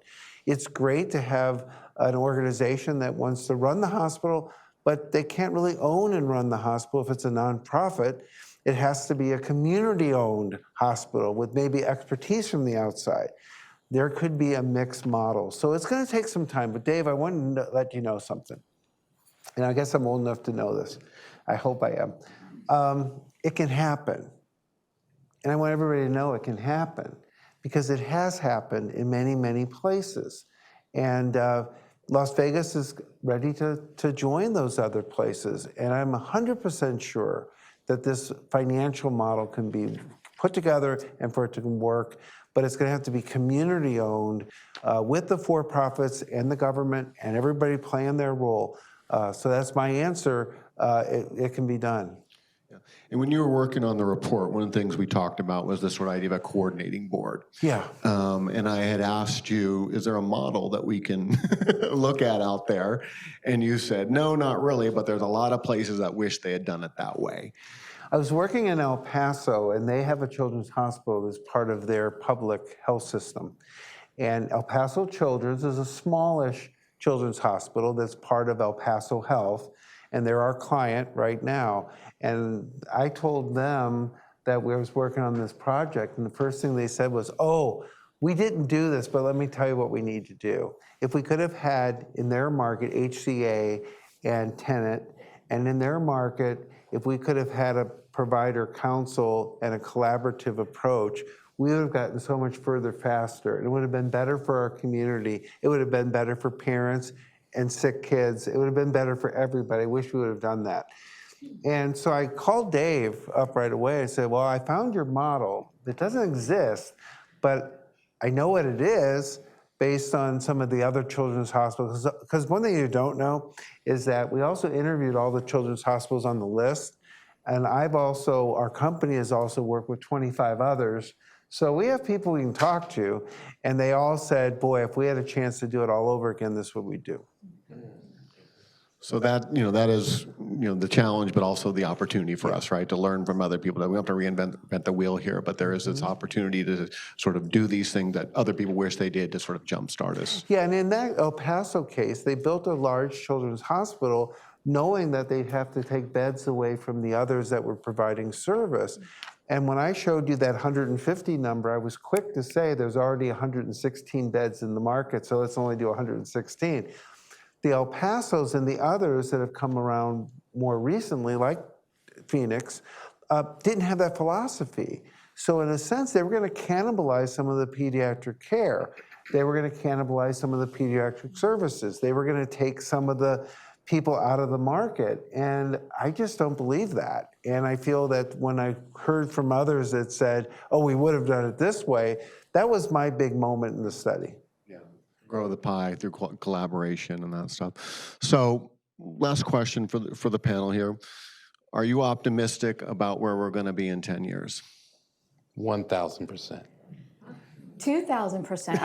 It's great to have an organization that wants to run the hospital, but they can't really own and run the hospital if it's a nonprofit. It has to be a community-owned hospital with maybe expertise from the outside. there could be a mixed model. So it's going to take some time. But Dave, I want to let you know something. And I guess I'm old enough to know this. I hope I am. It can happen. And I want everybody to know it can happen because it has happened in many, many places. And Las Vegas is ready to join those other places. And I'm 100% sure that this financial model can be put together and for it to work, but it's going to have to be community owned with the for-profits and the government and everybody playing their role. So that's my answer. It can be done. Yeah. And when you were working on the report, one of the things we talked about was this sort of idea of a coordinating board. Yeah. And I had asked you, is there a model that we can look at out there? And you said, no, not really, but there's a lot of places that wish they had done it that way. I was working in El Paso, and they have a children's hospital that's part of their public health system. And El Paso Children's is a smallish children's hospital that's part of El Paso Health, and they're our client right now. And I told them that we was working on this project, and the first thing they said was, oh, we didn't do this, but let me tell you what we need to do. If we could have had in their market HCA and Tenet, and in their market, if we could have had a provider council and a collaborative approach, we would have gotten so much further faster. It would have been better for our community. It would have been better for parents and sick kids. It would have been better for everybody. I wish we would have done that. And so I called Dave up right away. I said, well, I found your model. It doesn't exist, but I know what it is based on some of the other children's hospitals. Because one thing you don't know is that we also interviewed all the children's hospitals on the list. And our company has also worked with 25 others. So we have people we can talk to, and they all said, boy, if we had a chance to do it all over again, this is what we'd do. So that, that is, the challenge, but also the opportunity for us, right? To learn from other people. That we don't have to reinvent the wheel here, but there is this opportunity to sort of do these things that other people wish they did to sort of jumpstart us. Yeah, and in that El Paso case, they built a large children's hospital knowing that they'd have to take beds away from the others that were providing service. And when I showed you that 150 number, I was quick to say there's already 116 beds in the market, so let's only do 116. The El Pasos and the others that have come around more recently, like Phoenix, didn't have that philosophy. So in a sense, they were going to cannibalize some of the pediatric care. They were going to cannibalize some of the pediatric services. They were going to take some of the people out of the market. And I just don't believe that. And I feel that when I heard from others that said, oh, we would have done it this way, that was my big moment in the study. Yeah, grow the pie through collaboration and that stuff. So last question for the panel here. Are you optimistic about where we're going to be in 10 years? 1,000%. 2,000%.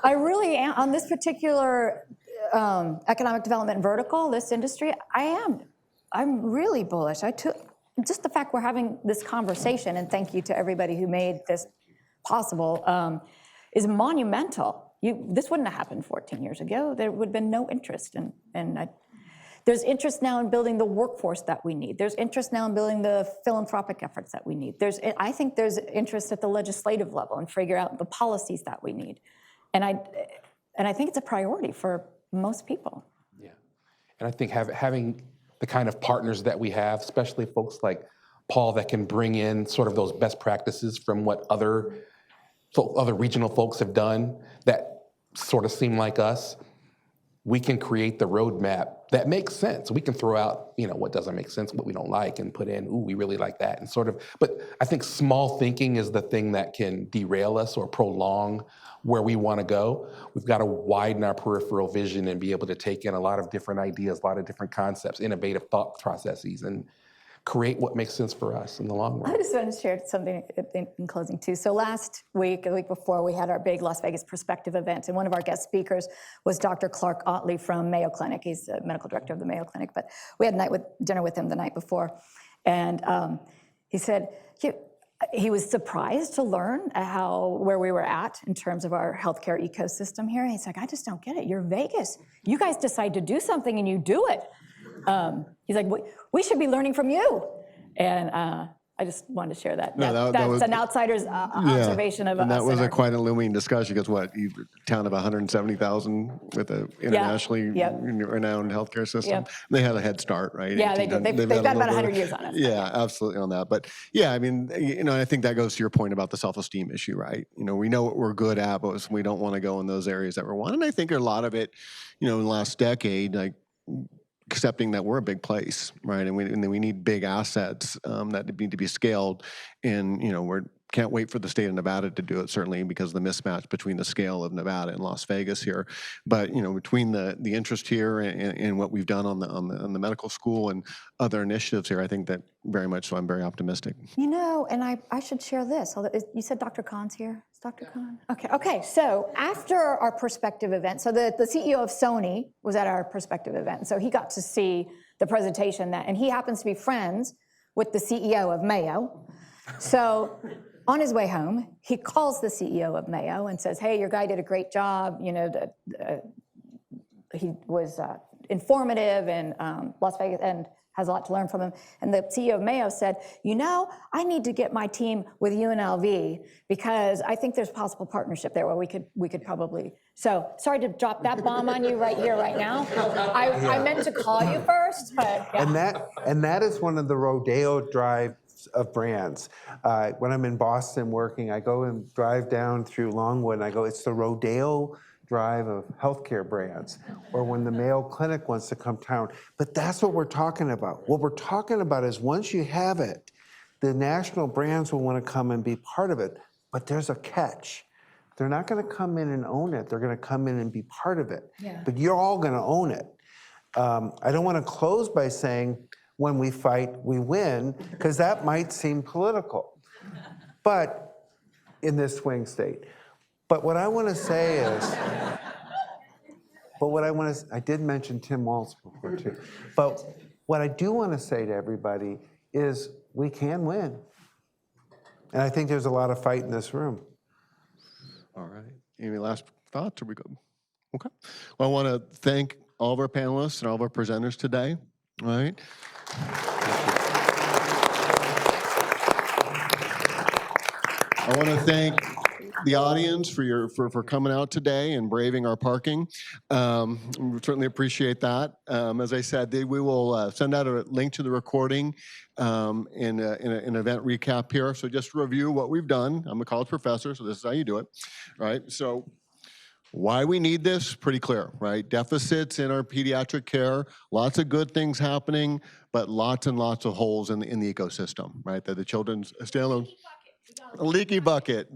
I really am. On this particular economic development vertical, this industry, I'm really bullish. Just the fact we're having this conversation, and thank you to everybody who made this possible, is monumental. This wouldn't have happened 14 years ago. There would have been no interest. There's interest now in building the workforce that we need. There's interest now in building the philanthropic efforts that we need. I think there's interest at the legislative level and figure out the policies that we need. And I think it's a priority for most people. Yeah, and I think having the kind of partners that we have, especially folks like Paul that can bring in sort of those best practices from what other regional folks have done that sort of seem like us, we can create the roadmap that makes sense. We can throw out, what doesn't make sense, what we don't like, and put in, we really like that, and sort of, but I think small thinking is the thing that can derail us or prolong where we want to go. We've got to widen our peripheral vision and be able to take in a lot of different ideas, a lot of different concepts, innovative thought processes, and create what makes sense for us in the long run. I just want to share something in closing too. So last week, the week before, we had our big Las Vegas Perspective event, and one of our guest speakers was Dr. Clark Otley from Mayo Clinic. He's the medical director of the Mayo Clinic, but we had dinner with him the night before, and he said he was surprised to learn where we were at in terms of our healthcare ecosystem here. And he's like, I just don't get it. You're Vegas. You guys decide to do something and you do it. He's like, we should be learning from you. And I just wanted to share that. No, that That's was- an outsider's observation of And that us was in a our quite illuminating discussion because what, you town of 170,000 with an internationally Yep. renowned healthcare system. Yep. They had a head start, right? Yeah, they did. They've got about 100 years on us. Yeah, absolutely on that. But yeah, I mean, I think that goes to your point about the self-esteem issue, right? We know what we're good at, but we don't want to go in those areas that we're one. And I think a lot of it, in the last decade, like accepting that we're a big place, right? And we need big assets that need to be scaled. And, we're can't wait for the state of Nevada to do it, certainly because of the mismatch between the scale of Nevada and Las Vegas here. But between the interest here and what we've done on the medical school and other initiatives here, I think that very much so. I'm very optimistic. And I should share this. You said Dr. Khan's here. Is Dr. Khan? Okay. So after our perspective event, so the CEO of Sony was at our perspective event, so he got to see the presentation and he happens to be friends with the CEO of Mayo. So on his way home, he calls the CEO of Mayo and says, "Hey, your guy did a great job. He was informative in Las Vegas and has a lot to learn from him." And the CEO of Mayo said, "I need to get my team with UNLV because I think there's possible partnership there where we could probably." So sorry to drop that bomb on you right here, right now. I meant to call you first, but yeah. And that is one of the Rodeo drives of brands. When I'm in Boston working, I go and drive down through Longwood and I go, it's the Rodeo drive of healthcare brands. Or when the Mayo Clinic wants to come town. But that's what we're talking about. What we're talking about is once you have it, the national brands will want to come and be part of it. But there's a catch. They're not going to come in and own it. They're going to come in and be part of it. Yeah. But you're all going to own it. I don't want to close by saying, when we fight, we win, because that might seem political. But in this swing state. But what I want to say is, I did mention Tim Walz before too. But what I do want to say to everybody is we can win. And I think there's a lot of fight in this room. All right. Any last thoughts? Are we good? Okay. Well, I want to thank all of our panelists and all of our presenters today. All right. I want to thank the audience for coming out today and braving our parking. We certainly appreciate that. As I said, we will send out a link to the recording in an event recap here. So just to review what we've done. I'm a college professor, so this is how you do it, right? So why we need this, pretty clear, right? Deficits in our pediatric care, lots of good things happening, but lots and lots of holes in the ecosystem, right? That the children's standalone, the leaky bucket,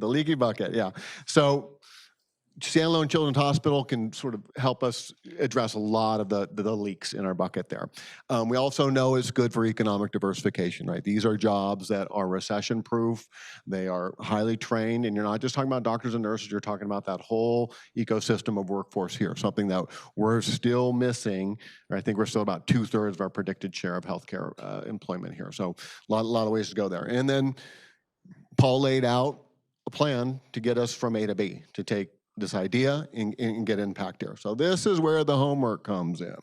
yeah. So standalone Children's Hospital can sort of help us address a lot of the leaks in our bucket there. We also know it's good for economic diversification, right? These are jobs that are recession-proof. They are highly trained, and you're not just talking about doctors and nurses, you're talking about that whole ecosystem of workforce here, something that we're still missing. I think we're still about 2/3 of our predicted share of healthcare employment here. So a lot of ways to go there. And then Paul laid out a plan to get us from A to B, to take this idea and get impact here. So this is where the homework comes in.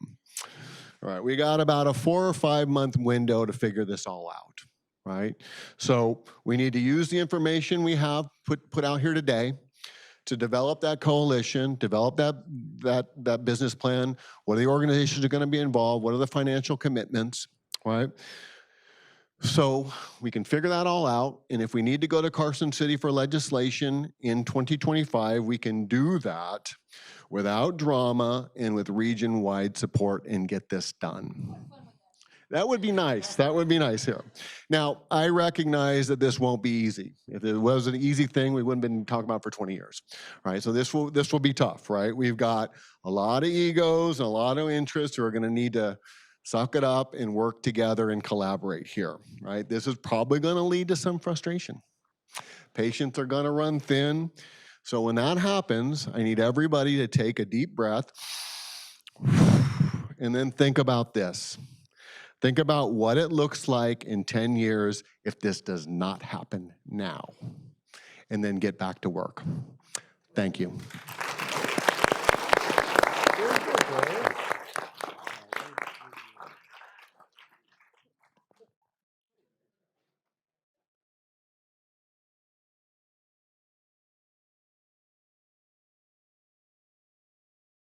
All right, we got about a 4 or 5 month window to figure this all out, right? So we need to use the information we have put out here today to develop that coalition, develop that business plan. What are the organizations are going to be involved? What are the financial commitments, right? So we can figure that all out, and if we need to go to Carson City for legislation in 2025, we can do that without drama and with region-wide support and get this done. That would be nice. That would be nice here. Now, I recognize that this won't be easy. If it was an easy thing, we wouldn't have been talking about it for 20 years. All right, so this will be tough, right? We've got a lot of egos and a lot of interests who are going to need to suck it up and work together and collaborate here, right? This is probably going to lead to some frustration. Patients are going to run thin. So when that happens, I need everybody to take a deep breath and then think about this. Think about what it looks like in 10 years if this does not happen now, and then get back to work. Thank you.